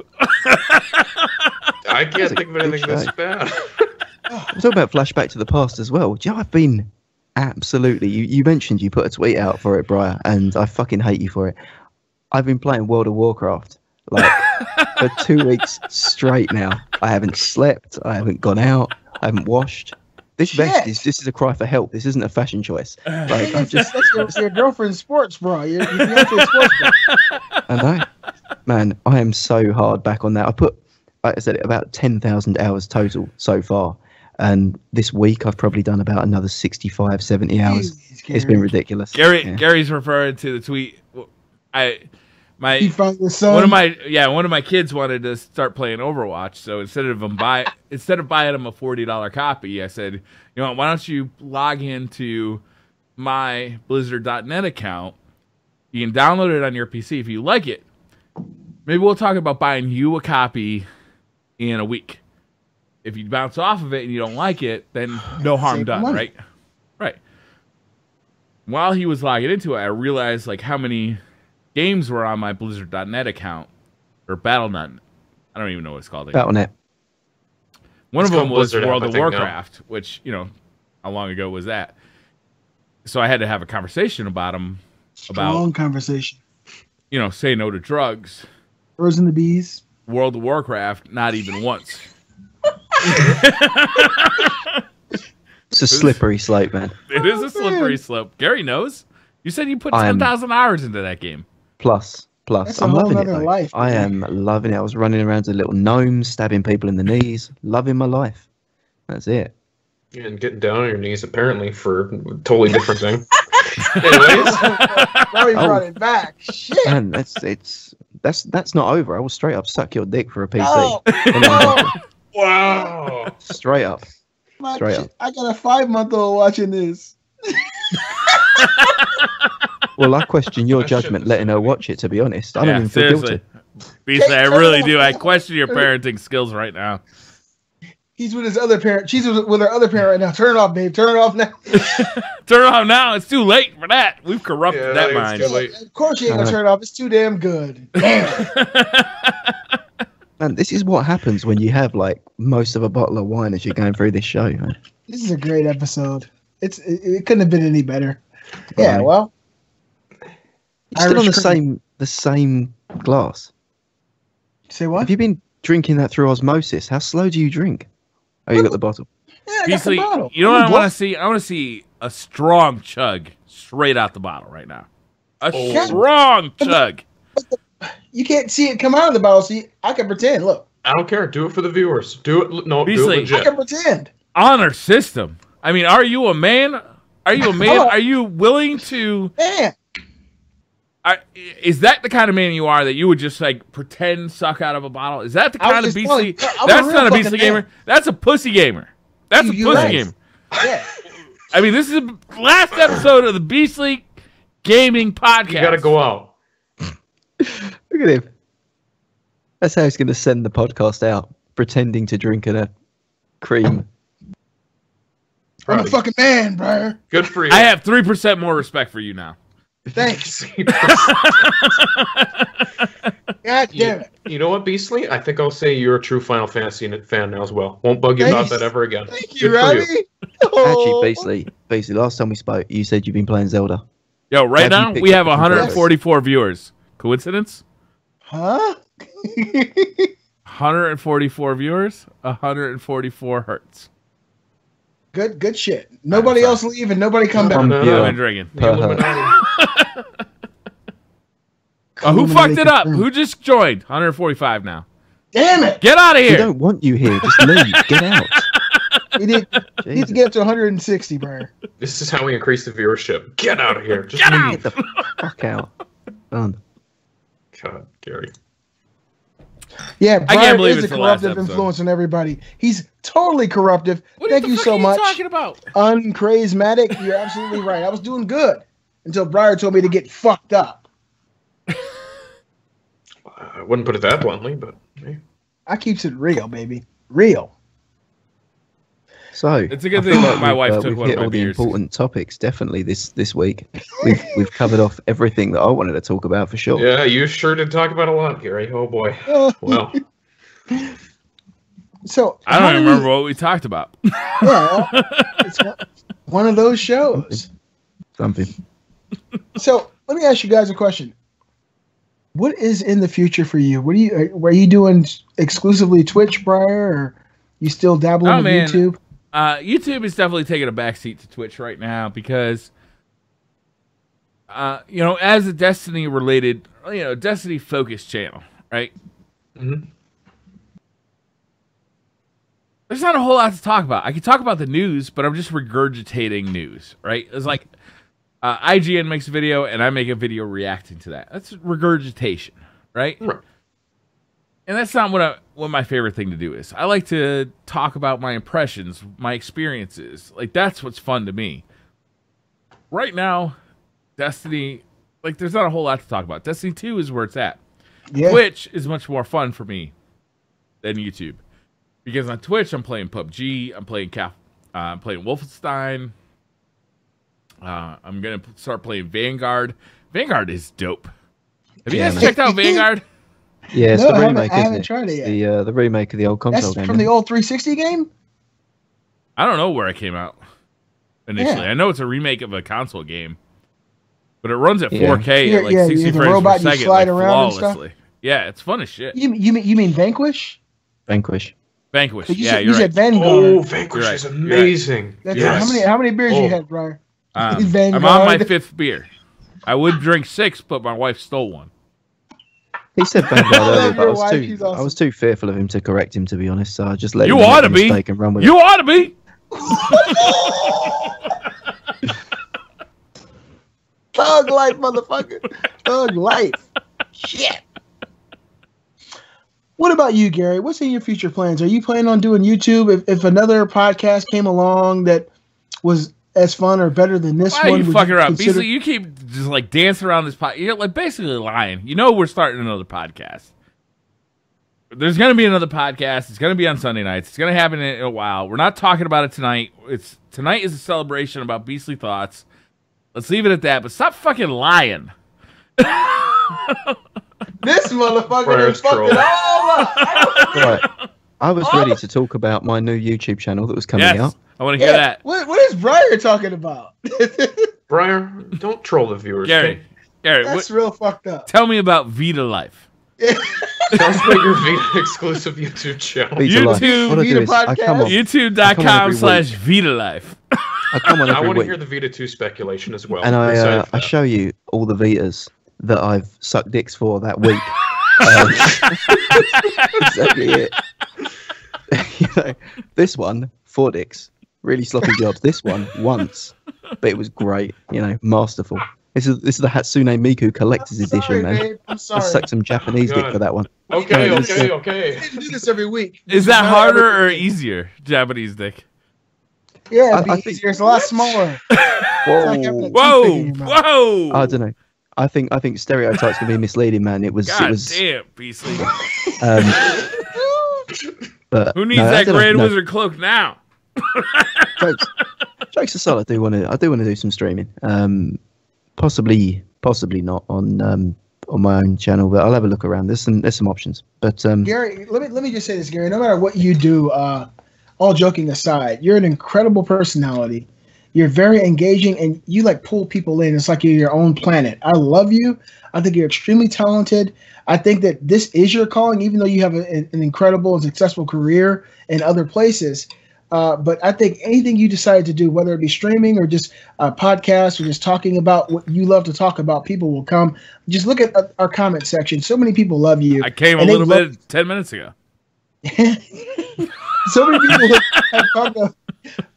I can't think of anything this bad. I'm talking about flashback to the past as well. Do you know, I've been absolutely... You mentioned you put a tweet out for it, Briar, and I fucking hate you for it. I've been playing World of Warcraft like for 2 weeks straight now. I haven't slept. I haven't gone out. I haven't washed. This vest this is a cry for help. This isn't a fashion choice. Like, that's your girlfriend's sports bra. Your fiance's sports bra. I know. Man, I am so hard back on that. I put, like I said, about 10,000 hours total so far. And this week I've probably done about another 65, 70 hours. Jeez, it's been ridiculous. Gary's referring to the tweet. One of my kids wanted to start playing Overwatch, so instead of buying him a $40 copy, I said, why don't you log into my Blizzard.net account? You can download it on your PC if you like it. Maybe we'll talk about buying you a copy in a week. If you bounce off of it and you don't like it, then no harm done, right? Right. While he was logging into it, I realized like how many games were on my Blizzard.net account or Battle.net. I don't even know what it's called. Battle.net. One of them was World of Warcraft, which, how long ago was that? So I had to have a conversation about them. Long conversation. Say no to drugs. Birds and the bees. World of Warcraft, not even once. It's a slippery slope, man. It is a slippery slope. Gary knows. You said you put 10,000 hours into that game. Plus. I'm loving it. Life, I am loving it. I was running around as a little gnome, stabbing people in the knees, loving my life. That's it. And getting down on your knees, apparently, for a totally different thing. Anyways. Now we brought it back. Shit. Man, that's not over. I will straight up suck your dick for a PC. Oh. Wow. Straight up. Straight up. I got a 5-month-old watching this. Well, I question your judgment letting her watch it, to be honest. I don't even feel guilty. Beasley, I really do. I question your parenting skills right now. He's with his other parent. She's with her other parent right now. Turn it off, babe. Turn it off now. Turn it off now. It's too late for that. We've corrupted that mind. Of course you ain't gonna turn it off. It's too damn good. Damn. Man, this is what happens when you have like most of a bottle of wine as you're going through this show, man. This is a great episode. It couldn't have been any better. Yeah, right. Well, still on the same glass. Say what? Have you been drinking that through osmosis? How slow do you drink? Oh, you got the bottle. Yeah, I got the bottle. You know what I want to see? I want to see a strong chug straight out the bottle right now. A strong chug. You can't see it come out of the bottle, so I can pretend. Look. I don't care. Do it for the viewers. Do it. No, do it legit. I can pretend. Honor system. I mean, are you a man? Are you a man? Are you willing to? Man. Is that the kind of man you are that you would just like pretend suck out of a bottle? Is that the kind of beastly? That's not a beastly gamer. That's a pussy gamer. That's a pussy gamer. Yeah. I mean, this is the last episode of the Beastly Gaming Podcast. You got to go out. Look at him. That's how he's going to send the podcast out, pretending to drink a cream. I'm a fucking man, bro. Good for you. I have 3% more respect for you now. Thanks. God damn it. You know what, Beastly? I think I'll say you're a true Final Fantasy fan now as well. Won't bug you about that ever again. Thank you, Robby. Actually, Beastly, last time we spoke, you said you've been playing Zelda. Yo, right now, we have 144 viewers. Coincidence? Huh? 144 viewers, 144 hertz. Good shit. Nobody else leave and nobody come back. I've been drinking. Who fucked it up? Who just joined? 145 now. Damn it! Get out of here! We don't want you here. Just leave. Get out. You need to get up to 160, Briar. This is how we increase the viewership. Get out of here. Just leave. Get the fuck out. Done. God, Gary. Yeah, Briar I can't believe is it's a the last corruptive episode. influence on everybody. He's totally corruptive. Thank you so much. What are you talking about? Uncrazematic. You're absolutely right. I was doing good until Briar told me to get fucked up. I wouldn't put it that bluntly, but hey. I keeps it real, baby. Real. So it's a good thing that my wife took we've one hit of my all the beers. important topics definitely this week. We've covered off everything that I wanted to talk about for sure. Yeah, you sure did talk about a lot, Gary. Oh boy. Well. So I don't even remember what we talked about. Yeah, it's one of those shows. Something. So let me ask you guys a question. What is in the future for you? Are you doing exclusively Twitch, Briar, or you still dabbling with YouTube? YouTube is definitely taking a backseat to Twitch right now because, as a Destiny-related, Destiny-focused channel, right? Mm-hmm. There's not a whole lot to talk about. I can talk about the news, but I'm just regurgitating news, right? It's like IGN makes a video, and I make a video reacting to that. That's regurgitation, right? Right. And that's not what my favorite thing to do is. I like to talk about my impressions, my experiences. Like, that's what's fun to me. Right now, Destiny, there's not a whole lot to talk about. Destiny 2 is where it's at. Yeah. Twitch is much more fun for me than YouTube. Because on Twitch, I'm playing PUBG, I'm playing I'm playing Wolfenstein. I'm going to start playing Vanguard. Vanguard is dope. Have you guys checked out Vanguard? Yeah, it's No, the remake, I haven't isn't it? tried it yet. The remake of the old console That's game. from the old 360 game? I don't know where it came out initially. Yeah. I know it's a remake of a console game, but it runs at Yeah. 4K at Yeah, 60 the frames robot, per you second, slide around and stuff? flawlessly. Yeah, it's fun as shit. You mean Vanquish? Vanquish. Vanquish. You Yeah, said, you're you right. said Vanguard. Oh, Vanquish You're is right. amazing. That's Yes. How many beers you Oh. had, Briar? I'm Vanguard. on my 5th beer. I would drink 6, but my wife stole one. He said Vanguard earlier, but your wife, she's I awesome. was too fearful of him to correct him, to be honest. So I just let You him make ought the to be. mistake and run with You it. ought to be. Thug life, motherfucker. Thug life. Shit. What about you, Gary? What's in your future plans? Are you planning on doing YouTube? If another podcast came along that was as fun or better than this Why are one, you would fucking around? consider- Beasley, you keep just dancing around this podcast. You're basically lying. You know we're starting another podcast. There's going to be another podcast. It's going to be on Sunday nights. It's going to happen in a while. We're not talking about it tonight. Tonight is a celebration about Beastly Thoughts. Let's leave it at that, but stop fucking lying. This motherfucker Briar's done fucked it troll. all up. Right. I was ready to talk about my new YouTube channel that was coming Yes, out. I want to hear that. What is Briar talking about? Briar, don't troll the viewers. Gary, That's real fucked up. tell me about Vita Life. Tell us about your Vita exclusive YouTube channel. Vita Life. YouTube, What I do Vita is I come on. YouTube.com/Vita Life. I come on I every want to week, hear the Vita 2 speculation as well. and Besides I that. show you all the Vitas that I've sucked dicks for that week. Exactly it. You know, this one, 4 dicks. Really sloppy jobs. This one, once. But it was great. You know, masterful. This is the Hatsune Miku Collector's Edition, man. Babe, I'm sorry. I sucked some Japanese dick for that one. Okay. We didn't do this every week. Is that harder or easier, Japanese dick? Yeah, it'd be easier. It's a lot smaller. Whoa! I don't know. I think stereotypes can be misleading, man. It was. Damn, Beastly. But who needs that Grand Wizard cloak now? Jokes aside, I do want to do some streaming. Possibly not on my own channel, but I'll have a look around. There's some options. But Gary, let me just say this, Gary. No matter what you do, all joking aside, you're an incredible personality. You're very engaging, and you like pull people in. It's like you're your own planet. I love you. I think you're extremely talented. I think that this is your calling, even though you have an incredible and successful career in other places. But I think anything you decide to do, whether it be streaming or just a podcast or just talking about what you love to talk about, people will come. Just look at our comment section. So many people love you. I came a little bit 10 minutes ago. So many people have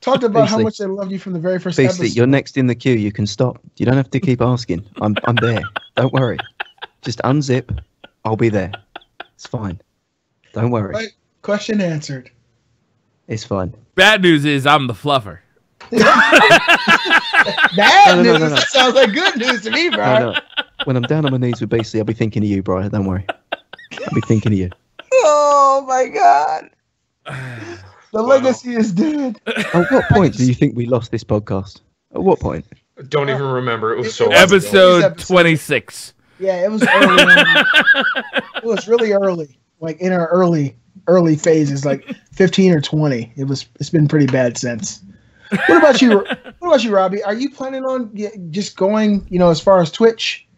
talked about how much they loved you from the very first episode. You're next in the queue. You can stop. You don't have to keep asking. I'm there. Don't worry. Just unzip. I'll be there. It's fine. Don't worry. Right. Question answered. It's fine. Bad news is I'm the fluffer. Bad news? That sounds like good news to me, bro. No. When I'm down on my knees with Beastly, I'll be thinking of you, Briar. Don't worry. I'll be thinking of you. Oh, my God. The legacy is dead. At what point do you think we lost this podcast? At what point? Don't even remember. It was so episode 26. Yeah, it was early. It was really early, like in our early phases, like 15 or 20. It's been pretty bad since. What about you? What about you, Robby? Are you planning on just going, as far as Twitch?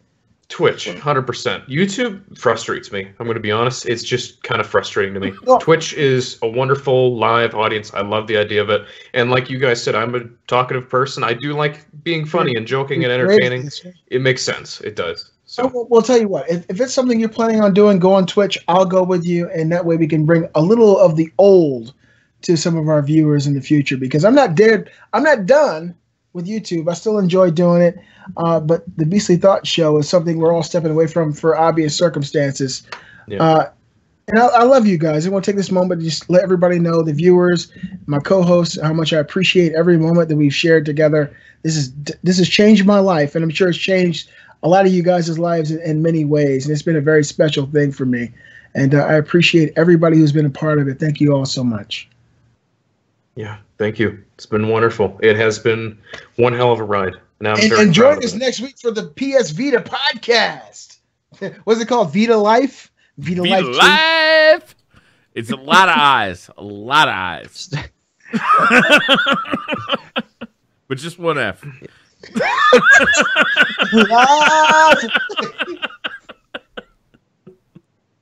Twitch, 100%. YouTube frustrates me. I'm going to be honest. It's just kind of frustrating to me. Well, Twitch is a wonderful live audience. I love the idea of it. And like you guys said, I'm a talkative person. I do like being funny and joking and entertaining. It makes sense. It does. So, well, tell you what. If it's something you're planning on doing, go on Twitch. I'll go with you, and that way we can bring a little of the old to some of our viewers in the future. Because I'm not dead. I'm not done with YouTube. I still enjoy doing it. But the Beastly Thought Show is something we're all stepping away from for obvious circumstances. Yeah. And I love you guys. I want to take this moment to just let everybody know, the viewers, my co-hosts, how much I appreciate every moment that we've shared together. This has changed my life, and I'm sure it's changed a lot of you guys' lives in many ways. And it's been a very special thing for me. And I appreciate everybody who's been a part of it. Thank you all so much. Yeah, thank you. It's been wonderful. It has been one hell of a ride. And join us next week for the PS Vita podcast. What's it called? Vita Life? Vita Life. It's a lot of eyes. A lot of eyes. But just one F.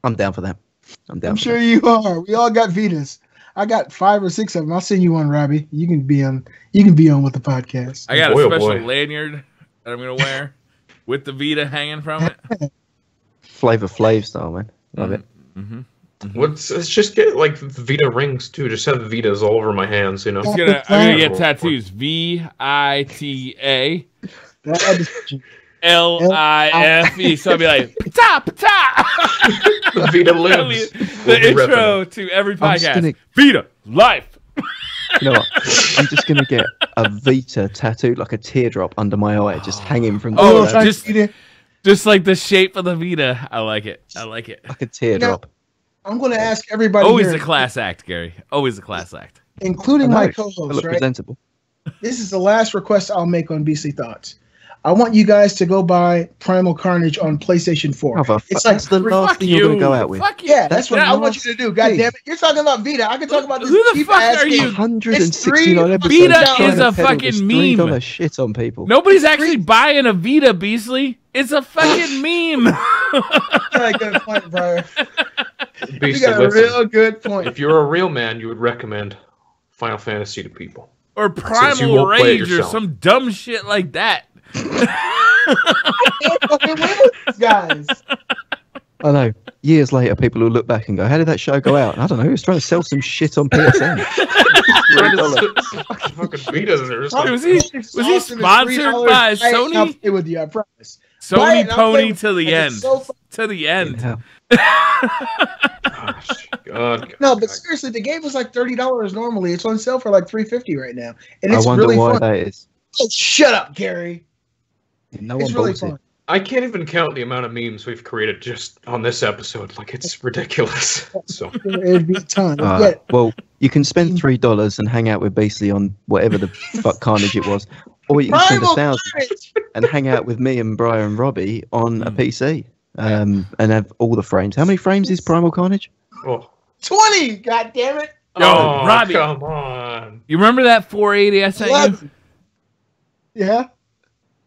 I'm down for that. I'm sure you are. We all got Vitas. I got 5 or 6 of them. I'll send you one, Robby. You can be on with the podcast. I got a special lanyard that I'm gonna wear with the Vita hanging from it. Flavor Flav style, man. Love it. Mm-hmm. Let's just get like Vita rings too. Just have Vitas all over my hands, I'm gonna get tattoos. VITA LIFE. So I'll be like, pata pata. The Vita lives. The intro to every podcast. Vita Life. You know what? I'm just gonna get a Vita tattoo, like a teardrop under my eye, just hanging from the just like the shape of the Vita. I like it. Like a teardrop. I'm gonna ask everybody. Always a class act, Gary. Always a class act. Including my co-host, right? Presentable. This is the last request I'll make on Beastly Thoughts. I want you guys to go buy Primal Carnage on PlayStation 4. It's like the last thing you're going to go out with. Yeah, that's what I want you to do. God damn it. You're talking about Vita. I can talk about this. Who the fuck are you? 169 episodes. Vita is a fucking meme. Shit on people. Nobody's actually buying a Vita, Beastly. It's a fucking meme. Got a good point, Briar. You got a real good point. If you're a real man, you would recommend Final Fantasy to people. Or Primal Rage or some dumb shit like that. I can't fucking win with these guys. I know. Years later, people will look back and go, "How did that show go out?" And I don't know. He was trying to sell some shit on PSN. Fucking beat us or something. Was he sponsored by Sony? I'll play with you, I promise. Sony Pony to the end. To the end. Gosh, God. No, but seriously, the game was like $30 normally. It's on sale for like $3.50 right now, and it's I wonder really why fun. that is. Oh, shut up, Gary. No It's one really bought fun. it. I can't even count the amount of memes we've created just on this episode. Like, it's ridiculous. So It'd be a ton. Yeah. Well, you can spend $3 and hang out with Beastly on whatever the fuck carnage it was, or you can spend Primal $1,000 Carnage! and hang out with me and Briar and Robby on a PC, and have all the frames. How many frames is Primal Carnage? oh. 20! God damn it! Yo, Oh, Robby. come on. You remember that 480 I sent you? Yeah?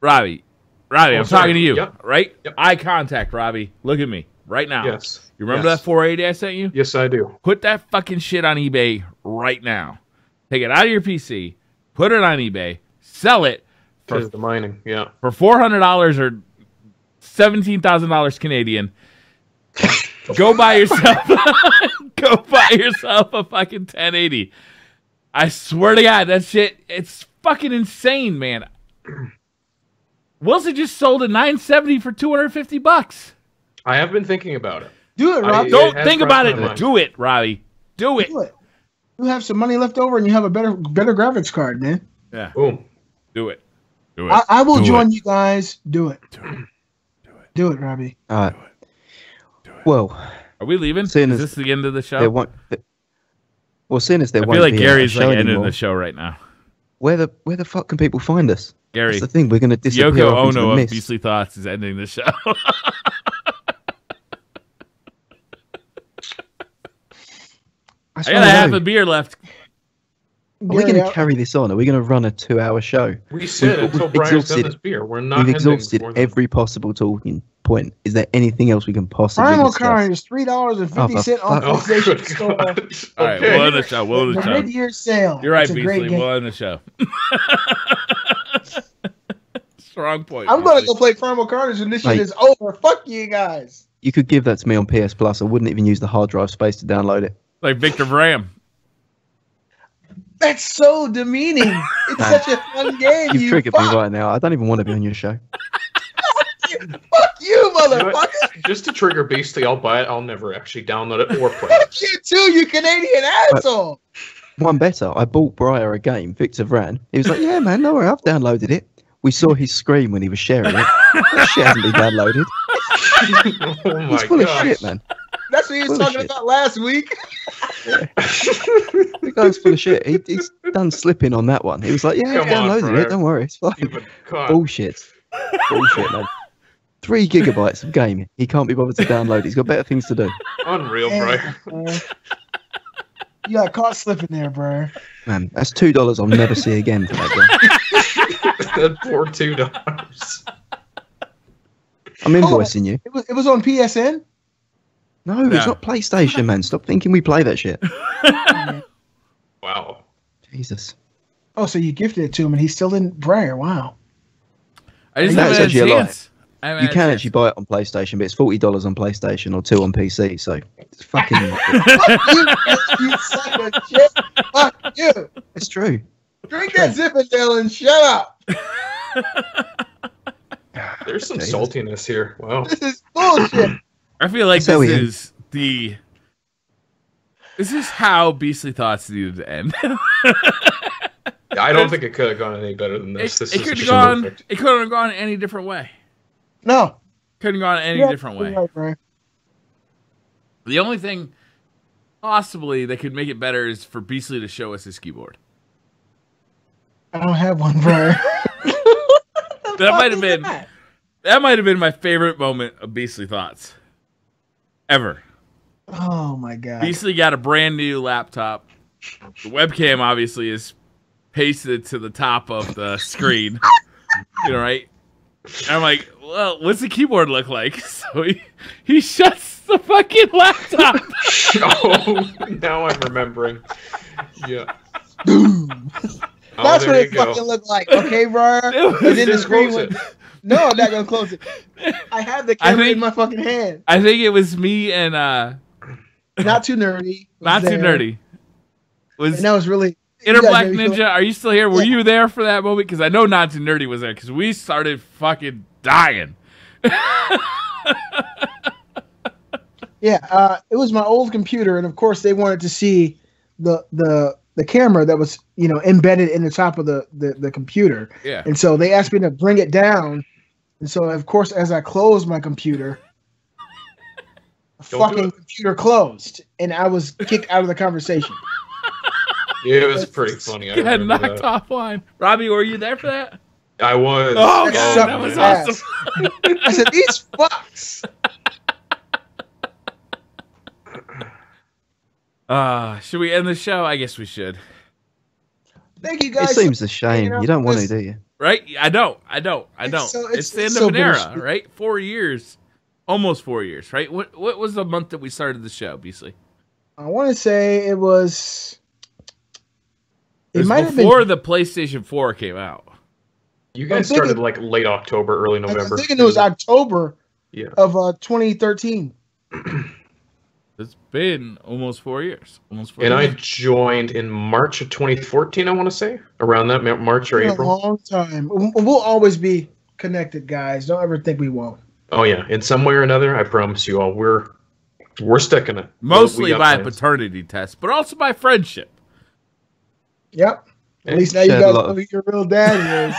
Robbie, I'm sorry. talking to you, Yep. right? Yep. Eye contact, Robbie. Look at me right now. Yes. You remember Yes. that 480 I sent you? Yes, I do. Put that fucking shit on eBay right now. Take it out of your PC, put it on eBay, sell it Because the mining, yeah. for $400 or $17,000 Canadian. Go buy yourself a fucking 1080. I swear to God, that shit, it's fucking insane, man. Wilson just sold a 970 for $250. I have been thinking about it. Do it, Rob. Don't has think crossed about my it. mind. Do it, Robbie. Do it. Do it. You have some money left over and you have a better graphics card, man. Yeah. Boom. Do it. Do it. I will Do join it. you guys. Do it. Do it. Do it, Robbie. All right. Do it. Well, Are we leaving? Seeing Is as this the end of the show? there won't. Well, seeing as there I won't feel like be Gary's a like show ending anymore, the show right now. where the fuck can people find us? Gary, That's the thing. We're going to disappear Yoko off into Ono the of mist. Beastly Thoughts is ending the show. I got a half a beer left. Are we going to carry this on? Are we going to run a 2-hour show? We said We've until Brian's done exhausted- this beer, we're not We've ending exhausted more than- every possible talking point. Is there anything else we can possibly Primal discuss? Carnage is $3.50 on Oh, PlayStation good Store. God. All right, Okay. we'll end the show. We'll end the The show. mid-year sale. You're right, It's a great Beastly. game. We'll end the show. Strong point. I'm going to Beastly. go play Primal Carnage when this shit Mate. is over. Fuck you guys. You could give that to me on PS Plus. I wouldn't even use the hard drive space to download it. Like Victor Bram. That's so demeaning. It's Man. such a fun game. You've You triggered fuck. me right now. I don't even want to be on your show. Fuck you, You know what? motherfucker. Just to trigger Beastly, I'll buy it. I'll never actually download it or play it. Fuck you too, you Canadian asshole. One better. I bought Briar a game, Victor Vran. He was like, "Yeah, man, no worry, I've downloaded it." We saw his screen when he was sharing it. That shit hasn't been downloaded. Oh my He's full of gosh. shit, man. That's what he was Full of talking shit. about last week. The guy's full of shit. He's done slipping on that one. He was like, "Yeah, I've Come on, downloaded Briar. it. Don't worry, it's fine." You've been caught. Bullshit. Bullshit, man. 3 gigabytes of game. He can't be bothered to download. He's got better things to do. Unreal, Briar. You got caught slipping there, bro. Man, that's $2 I'll never see again for that guy. That poor $2. I'm invoicing you. It was on PSN. No, it's not PlayStation, man. Stop thinking we play that shit. Wow. Jesus. Oh, so you gifted it to him and he still didn't. Briar, wow. I just That's haven't had actually a a lie. chance. I haven't You had a can chance. actually buy it on PlayStation, but it's $40 on PlayStation or $2 on PC. So it's fucking. You son of shit. Fuck you. It's true. Drink that Zinfandel and shut up. There's some Jesus. saltiness here. Wow. This is bullshit. I feel like That's how we this end. is the. This is how Beastly Thoughts needed to end. I don't think it could have gone any better than this. It This could is have just gone. perfect. It couldn't have gone any different way. No. Couldn't have gone any You're different way. absolutely right, Briar. The only thing possibly that could make it better is for Beastly to show us his keyboard. I don't have one, Briar. That might have been. That might have been my favorite moment of Beastly Thoughts ever. Oh my god. Beastly got a brand new laptop. The webcam obviously is pasted to the top of the screen. You know, right? And I'm like, well, what's the keyboard look like? So he shuts the fucking laptop. Oh, now I'm remembering. Yeah. Boom. Oh, That's there what you it go. fucking looked like. Okay, Briar? It was- And then the Just screen close went. it. No, I'm not gonna close it. I have the camera in my fucking hand. I think it was me and Not Too Nerdy. Not Too Nerdy. And that was really Inner Black Ninja. Are you still here? Were you there for that moment? Because I know Not Too Nerdy was there because we started fucking dying. Yeah, it was my old computer, and of course they wanted to see the camera that was embedded in the top of the computer. Yeah. And so they asked me to bring it down, and so of course as I closed my computer, fucking computer closed, and I was kicked out of the conversation. Yeah, it was pretty funny. I got knocked offline. Robbie, were you there for that? I was. Oh, God, that was awesome. I said, these fucks. Should we end the show? I guess we should. Thank you guys. It seems a shame. You don't want to, do you? Right? I don't. It's the end of an era, right? 4 years. Almost 4 years, right? What was the month that we started the show, Beasley? I want to say it was... It might have been before the PlayStation 4 came out. You guys started like late October, early November. I'm thinking it was October of 2013. It's been almost 4 years. I joined in March of 2014, I want to say. Around that, March or April. A long time. We'll always be connected, guys. Don't ever think we won't. Oh, yeah. In some way or another, I promise you all, we're sticking it. Mostly by paternity test, but also by friendship. Yep. At least now you guys know who your real dad is.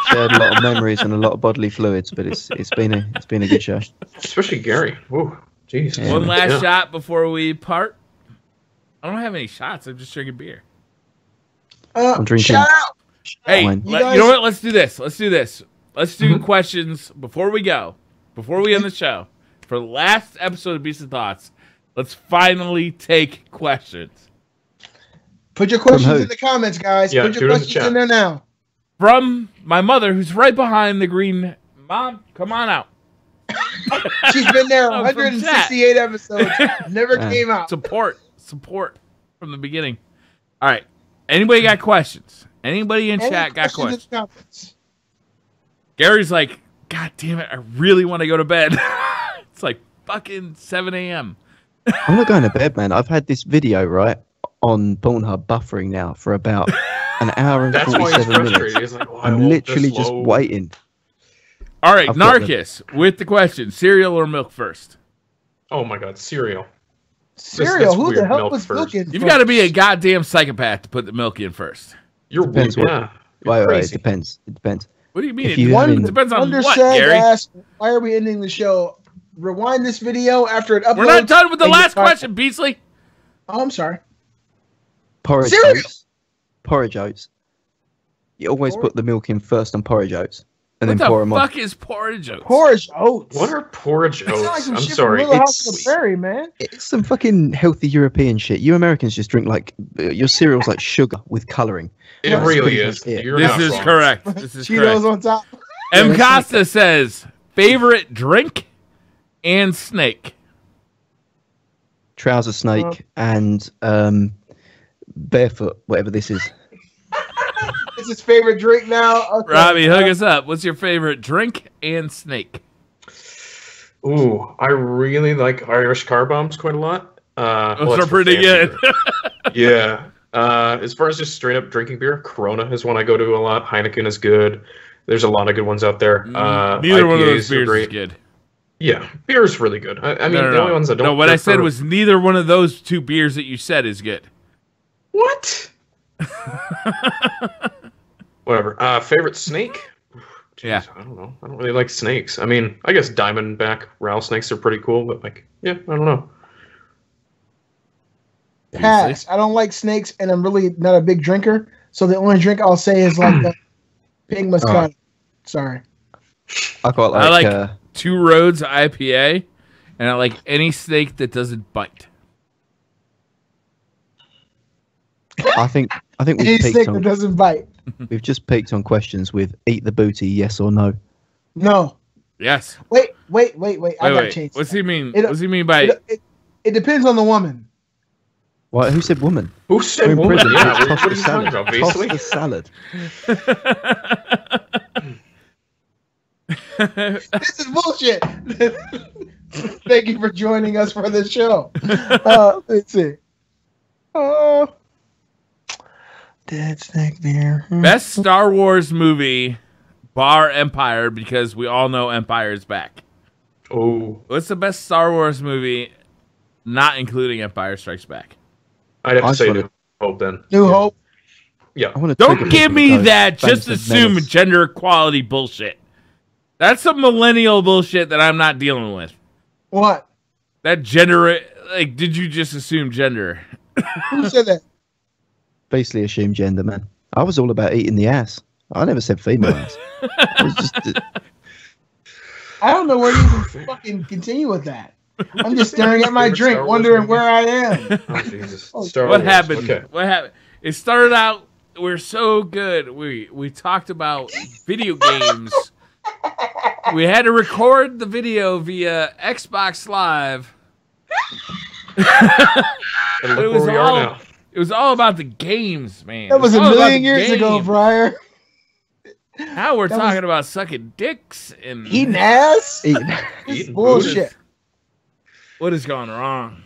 Shared a lot of memories and a lot of bodily fluids, but it's been a good show. Especially Gary. Whoa, jeez. Yeah. One last shot before we part. I don't have any shots. I'm just drinking beer. I'm drinking. Shout out. Hey, you know what? Let's do this. Let's do questions before we go. Before we end the show. For the last episode of Beast of Thoughts, let's finally take questions. Put your questions in the comments, guys. Put your questions in there now. From my mother, who's right behind the green. Mom, come on out. She's been there 168 episodes. Never came out. Support from the beginning. All right. Anybody got questions? Anybody in chat got questions? Gary's like, God damn it, I really want to go to bed. It's like fucking 7 a.m. I'm not going to bed, man. I've had this video, right, on Pornhub buffering now for about an hour and 47 minutes. He's like, I'm literally just waiting. All right, Narcus, with the question, cereal or milk first? Oh my God, cereal. Cereal? Who the hell was milking? You've got to be a goddamn psychopath to put the milk in first. You're weird. It depends. It depends. What do you mean? It depends on what, Gary? Asked, why are we ending the show? Rewind this video after it uploads. We're not done with the last question, Beasley. Oh, I'm sorry. Porridge oats. Porridge oats. You always put the milk in first on porridge oats. And then pour them on. What the fuck is porridge oats? Porridge oats. What are porridge oats? Like I'm sorry. It's Prairie, man. It's some fucking healthy European shit. You Americans just drink like your cereal's like sugar with coloring. It really is. This is correct. This is Cheetos on top. M. Costa says, favorite drink and snake. Trouser snake and barefoot, whatever this is. It's his favorite drink now. Okay. Robbie, hook us up. What's your favorite drink and snake? Ooh, I really like Irish car bombs quite a lot. Those are pretty good. Yeah. As far as just straight up drinking beer, Corona is one I go to a lot. Heineken is good. There's a lot of good ones out there. Neither one of those beers is good. Yeah, beer is really good. I mean, the only ones I don't. No, what I said was neither one of those two beers that you said is good. What? Whatever. Favorite snake? Jeez, Yeah. I don't know. I don't really like snakes. I mean, I guess diamondback rattlesnakes are pretty cool, but like, yeah, I don't know. Pass. I don't like snakes, and I'm really not a big drinker. So the only drink I'll say is like the Pink Moscato. Sorry. I like Two Roads IPA, and I like any snake that doesn't bite. I think any snake that doesn't bite. We've just peaked on questions with eat the booty, yes or no. No. Yes. Wait. I gotta change. What's he mean? What's he mean by it depends on the woman. What? Who said woman? Who said woman? Yeah, what are you talking about, Toss the salad. This is bullshit. Thank you for joining us for this show. Let's see. Dead Snake there. Best Star Wars movie, bar Empire, because we all know Empire is back. Oh. What's the best Star Wars movie, not including Empire Strikes Back? I'd have to say New Hope then. New Hope. Yeah. Don't give me that. Just assume gender equality bullshit. That's some millennial bullshit that I'm not dealing with. What? That gender, like, did you just assume gender? Who said that? Basically assume gender, man. I was all about eating the ass. I never said female ass. It was just, I don't know where you even fucking continue with that. I'm just staring at my drink, wondering where I am. Oh, Jesus. What happened? Okay. What happened? It started out, we're so good. We talked about video games. We had to record the video via Xbox Live. It was all about the games, man. That was a million years ago, Briar. Now we're talking about sucking dicks and eating ass. Eating bullshit. What has gone wrong?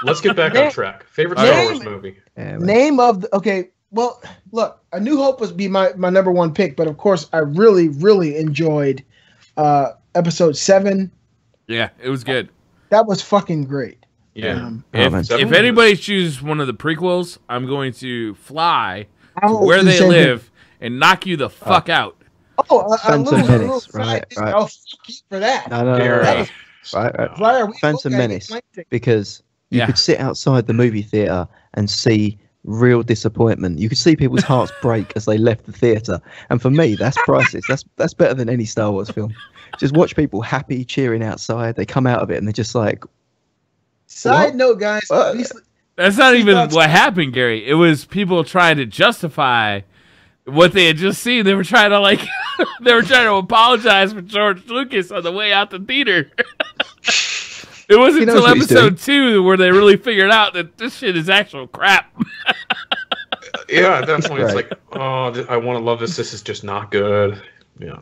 Let's get back on track. Favorite Star Wars movie. Name of the, okay. Well, look, A New Hope was be my number one pick, but of course, I really, really enjoyed episode 7. Yeah, it was good. That was fucking great. Yeah. If anybody chooses one of the prequels, I'm going to fly to where they live and knock you the fuck out. Oh, Phantom Menace, right. Oh, fuck you for that. No. Right. Phantom Menace, because you could sit outside the movie theater and see real disappointment. You could see people's hearts break as they left the theater, and for me, that's priceless. That's better than any Star Wars film. Just watch people happy, cheering outside. They come out of it and they're just like. Side note, guys. That's not even what happened, Gary. It was people trying to justify what they had just seen. They were trying to they were trying to apologize for George Lucas on the way out the theater. It wasn't until episode 2 where they really figured out that this shit is actual crap. Yeah, at that point it's like, oh, I want to love this. This is just not good. Yeah.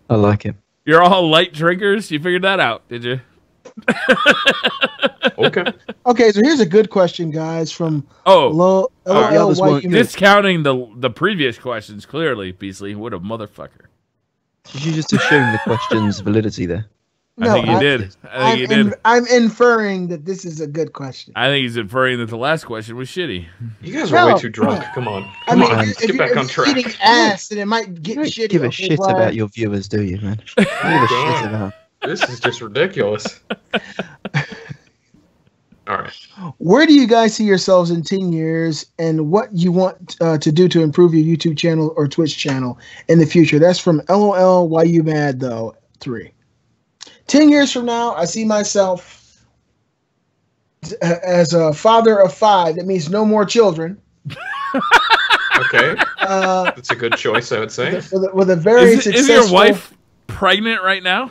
I like it. You're all light drinkers. You figured that out, did you? Okay, so here's a good question, guys, from discounting the previous questions, clearly, Beasley. What a motherfucker. Did you just assume the question's validity there? No, I think you did. I think you did. I'm inferring that this is a good question. I think he's inferring that the last question was shitty. You guys are way too drunk. Come on. Let's get back on track. Eating ass, and it might get shitty. You don't give a shit about your viewers, do you, man? You give a shit about. This is just ridiculous. All right. Where do you guys see yourselves in 10 years, and what you want to do to improve your YouTube channel or Twitch channel in the future? That's from LOL. Why you mad though? 3. 10 years from now, I see myself as a father of 5. That means no more children. Okay. That's a good choice, I would say. With a very successful... Is your wife pregnant right now?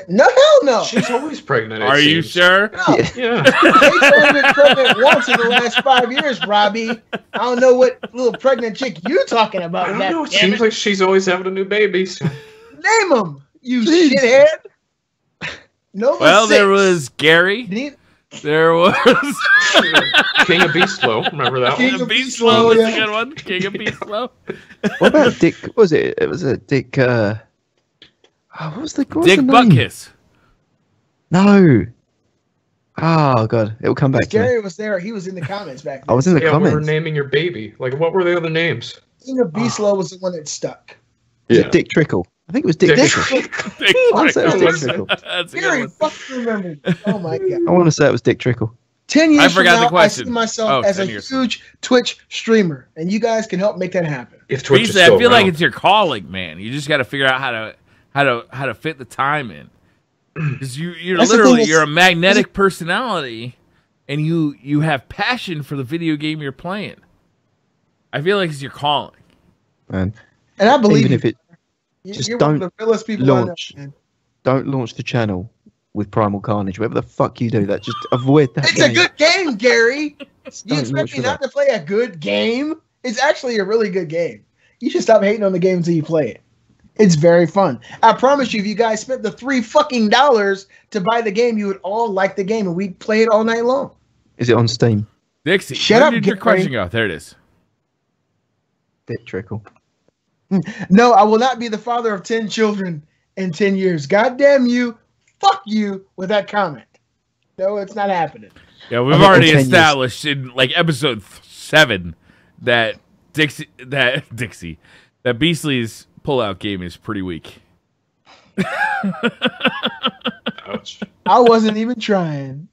No, hell no. She's always pregnant. Are you sure? No. Yeah. She's only been pregnant once in the last 5 years, Robby. I don't know what little pregnant chick you talking about. I don't know. It seems like she's always having a new baby. So. Name them, you shithead. No. Well, there was Gary. There was King of Beastlow. Remember that King one? of Beastlow was a good one. King of Beastlow. What about Dick? What was it? It was a Dick. What was the Dick Buckus? No. Oh god, it will come back. Gary was there. He was in the comments back then. I was in the comments. We were naming your baby. Like, what were the other names? King of Beastlow was the one that stuck. Yeah. Dick Trickle. I think it was Dick Trickle. Gary, fucking remember. Oh my god. I want to say it was Dick Trickle. 10 years I forgot from now, the question. I see myself as a huge Twitch streamer, and you guys can help make that happen. If Twitch Beasley, is still I feel around. like it's your calling, man. You just got to figure out how to fit the time in. Because you're literally you're a magnetic personality, and you have passion for the video game you're playing. I feel like it's your calling, man. And I believe even if it just don't launch. Don't launch the channel with Primal Carnage. Whatever the fuck you do, that just avoid that. It's a good game, Gary. You expect me not to play a good game? It's actually a really good game. You should stop hating on the game until you play it. It's very fun. I promise you, if you guys spent the $3 fucking to buy the game, you would all like the game, and we'd play it all night long. Is it on Steam? Dixie, Shut where up, did your question go? There it is. Bit trickle. No, I will not be the father of 10 children in 10 years. God damn you. Fuck you with that comment. No, it's not happening. Yeah, we've already established in like episode 7 that Beastly's pullout game is pretty weak. Ouch. I wasn't even trying.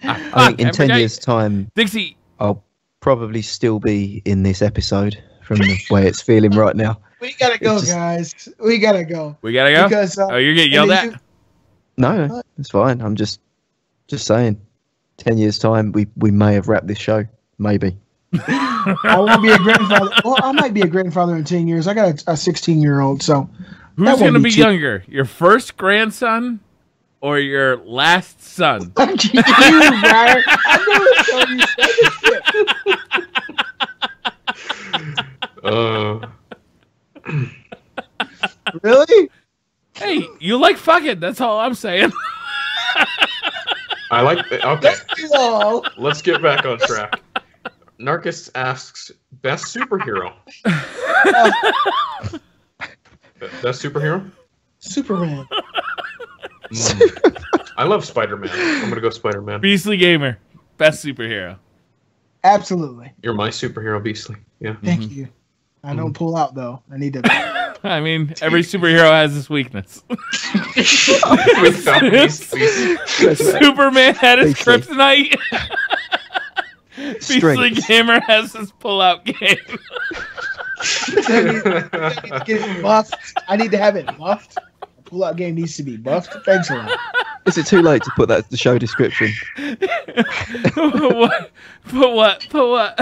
I think in 10 years' time, Dixie, I'll probably still be in this episode from the way it's feeling right now. We gotta go, guys. We gotta go. We gotta go? Because, you're getting yelled at? No, it's fine. I'm just saying. 10 years' time, we may have wrapped this show. Maybe. I won't be a grandfather. Well, I might be a grandfather in 10 years. I got a 16-year-old, so. Who's going to be younger? Your first grandson or your last son? You, Briar. I know Really? Hey, you like fucking. That's all I'm saying. I like it. Okay. Let's get back on track. Narcus asks, best superhero. Best superhero? Superman. I love Spider-Man. I'm going to go Spider-Man. Beastly Gamer. Best superhero. Absolutely. You're my superhero, Beastly. Yeah. Thank you. I don't pull out, though. I need to... I mean, every superhero has his weakness. Superman had his kryptonite. Beastly Gamer has his pull-out game. I need to have it buffed. The pull-out game needs to be buffed. Thanks a lot. Is it too late to put that in the show description? What? Put what?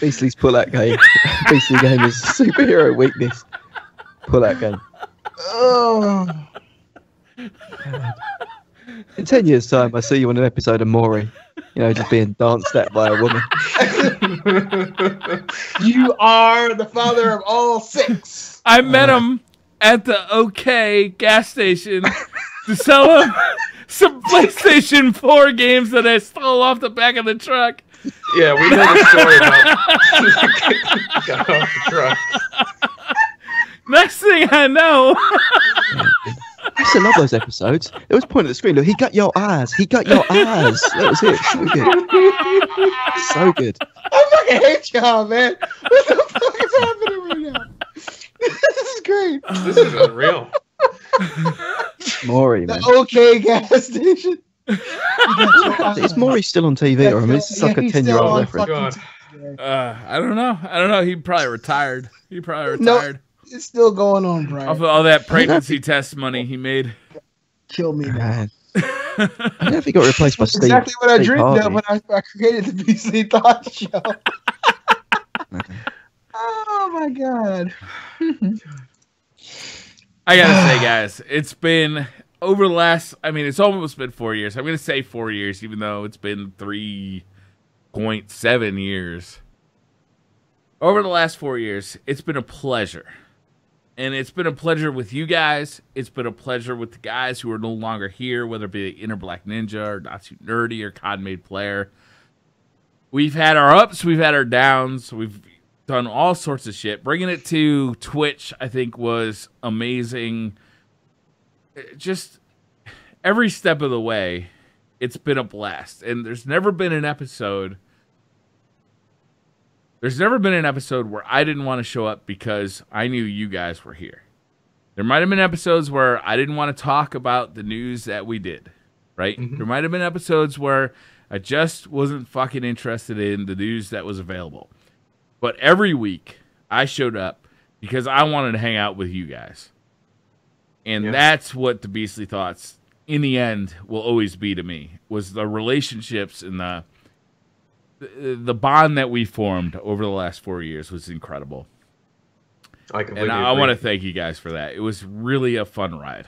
Beastly's pull-out game. Beastly Gamer's superhero weakness. Pull-out game. Oh. In 10 years' time, I see you on an episode of Maury. You know, just being danced at by a woman. You are the father of all 6. I met him at the OK gas station to sell him some PlayStation 4 games that I stole off the back of the truck. Yeah, we know the story about got off the truck. Next thing I know... I used to love those episodes. It was pointing at the screen. Look, he got your eyes. He got your eyes. That was it. So good. So good. I fucking hate y'all, man. What the fuck is happening right now? This is great. This is unreal. Maury, man. The OK gas station. Is Maury still on TV? Or I mean, it's like a 10-year-old reference. I don't know. He probably retired. No, it's still going on, Brian. Off of all that pregnancy test money he made. Kill me, man. I don't know if he got replaced by Steve. Exactly what I dreamed Harvey. of when I created the Beastly Thought Show. Oh my god. I gotta say, guys, it's been over the last, it's almost been 4 years. I'm gonna say 4 years, even though it's been 3.7 years. Over the last 4 years, it's been a pleasure. And it's been a pleasure with you guys. It's been a pleasure with the guys who are no longer here, whether it be Inner Black Ninja or Not Too Nerdy or COD Made Player. We've had our ups, we've had our downs, we've done all sorts of shit. Bringing it to Twitch, I think, was amazing. Just every step of the way, it's been a blast. And there's never been an episode where I didn't want to show up because I knew you guys were here. There might have been episodes where I didn't want to talk about the news that we did, right? Mm-hmm. There might have been episodes where I just wasn't fucking interested in the news that was available. But every week, I showed up because I wanted to hang out with you guys. And that's what the Beastly Thoughts, in the end, will always be to me, was the relationships and the bond that we formed over the last 4 years was incredible. I want to thank you guys for that. It was really a fun ride.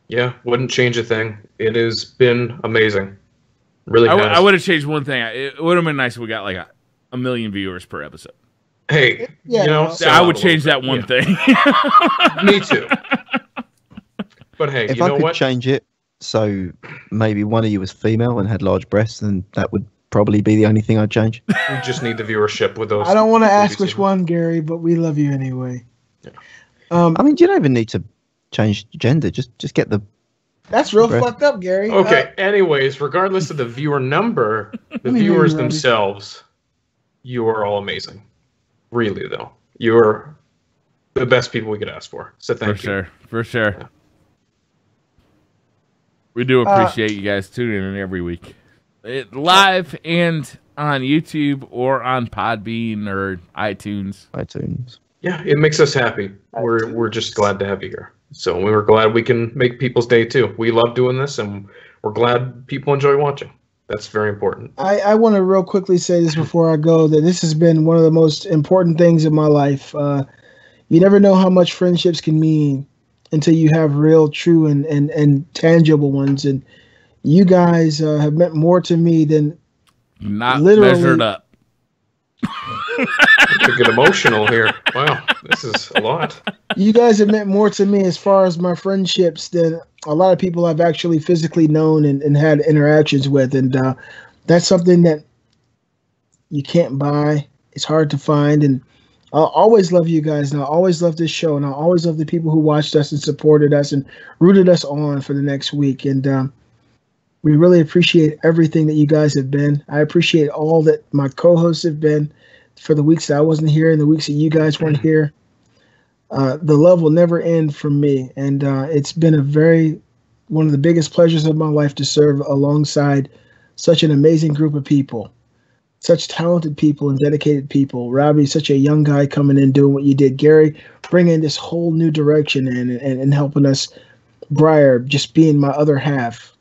Yeah, wouldn't change a thing. It has been amazing. Really has. I would have changed one thing. It would have been nice if we got like a million viewers per episode. Hey, Yeah, you know, well, I would change that one thing. Me too. But hey, If you I know could what? change it, so maybe one of you was female and had large breasts, then that would probably be the only thing I'd change. We just need the viewership with those. I don't want to ask movies, which one, Gary, but we love you anyway. Yeah. I mean, you don't even need to change gender. Just get the. That's real breast. fucked up, Gary. Okay. Anyways, regardless of the viewer number, the me hear viewers you, Robby. themselves, you are all amazing. Really, though, you're the best people we could ask for. So thank you. For sure. Yeah. We do appreciate you guys tuning in every week, live and on YouTube or on Podbean or iTunes. Yeah, it makes us happy. We're just glad to have you here. So we were glad we can make people's day too. We love doing this, and we're glad people enjoy watching. That's very important. I want to real quickly say this before I go, that this has been one of the most important things in my life. You never know how much friendships can mean until you have real, true, and tangible ones. And you guys have meant more to me than not literally measured up. To get emotional here. Wow, this is a lot. You guys have meant more to me as far as my friendships than a lot of people I've actually physically known and had interactions with. And that's something that you can't buy. It's hard to find. And I'll always love you guys. And I'll always love this show. And I'll always love the people who watched us and supported us and rooted us on for the next week. And we really appreciate everything that you guys have been. I appreciate all that my co-hosts have been for the weeks that I wasn't here and the weeks that you guys weren't here. The love will never end from me. And it's been one of the biggest pleasures of my life to serve alongside such an amazing group of people, such talented people and dedicated people. Robby, such a young guy coming in, doing what you did. Gary, bringing this whole new direction in and helping us. Briar, just being my other half.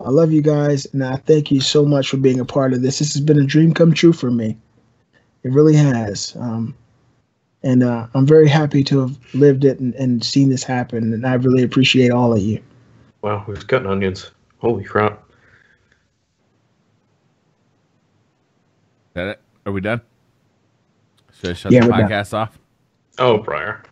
I love you guys, and I thank you so much for being a part of this. This has been a dream come true for me. It really has. And I'm very happy to have lived it and seen this happen, and I really appreciate all of you. Wow, we've got onions. Holy crap. Is that it? Are we done? Should I shut the podcast off? Oh, Briar.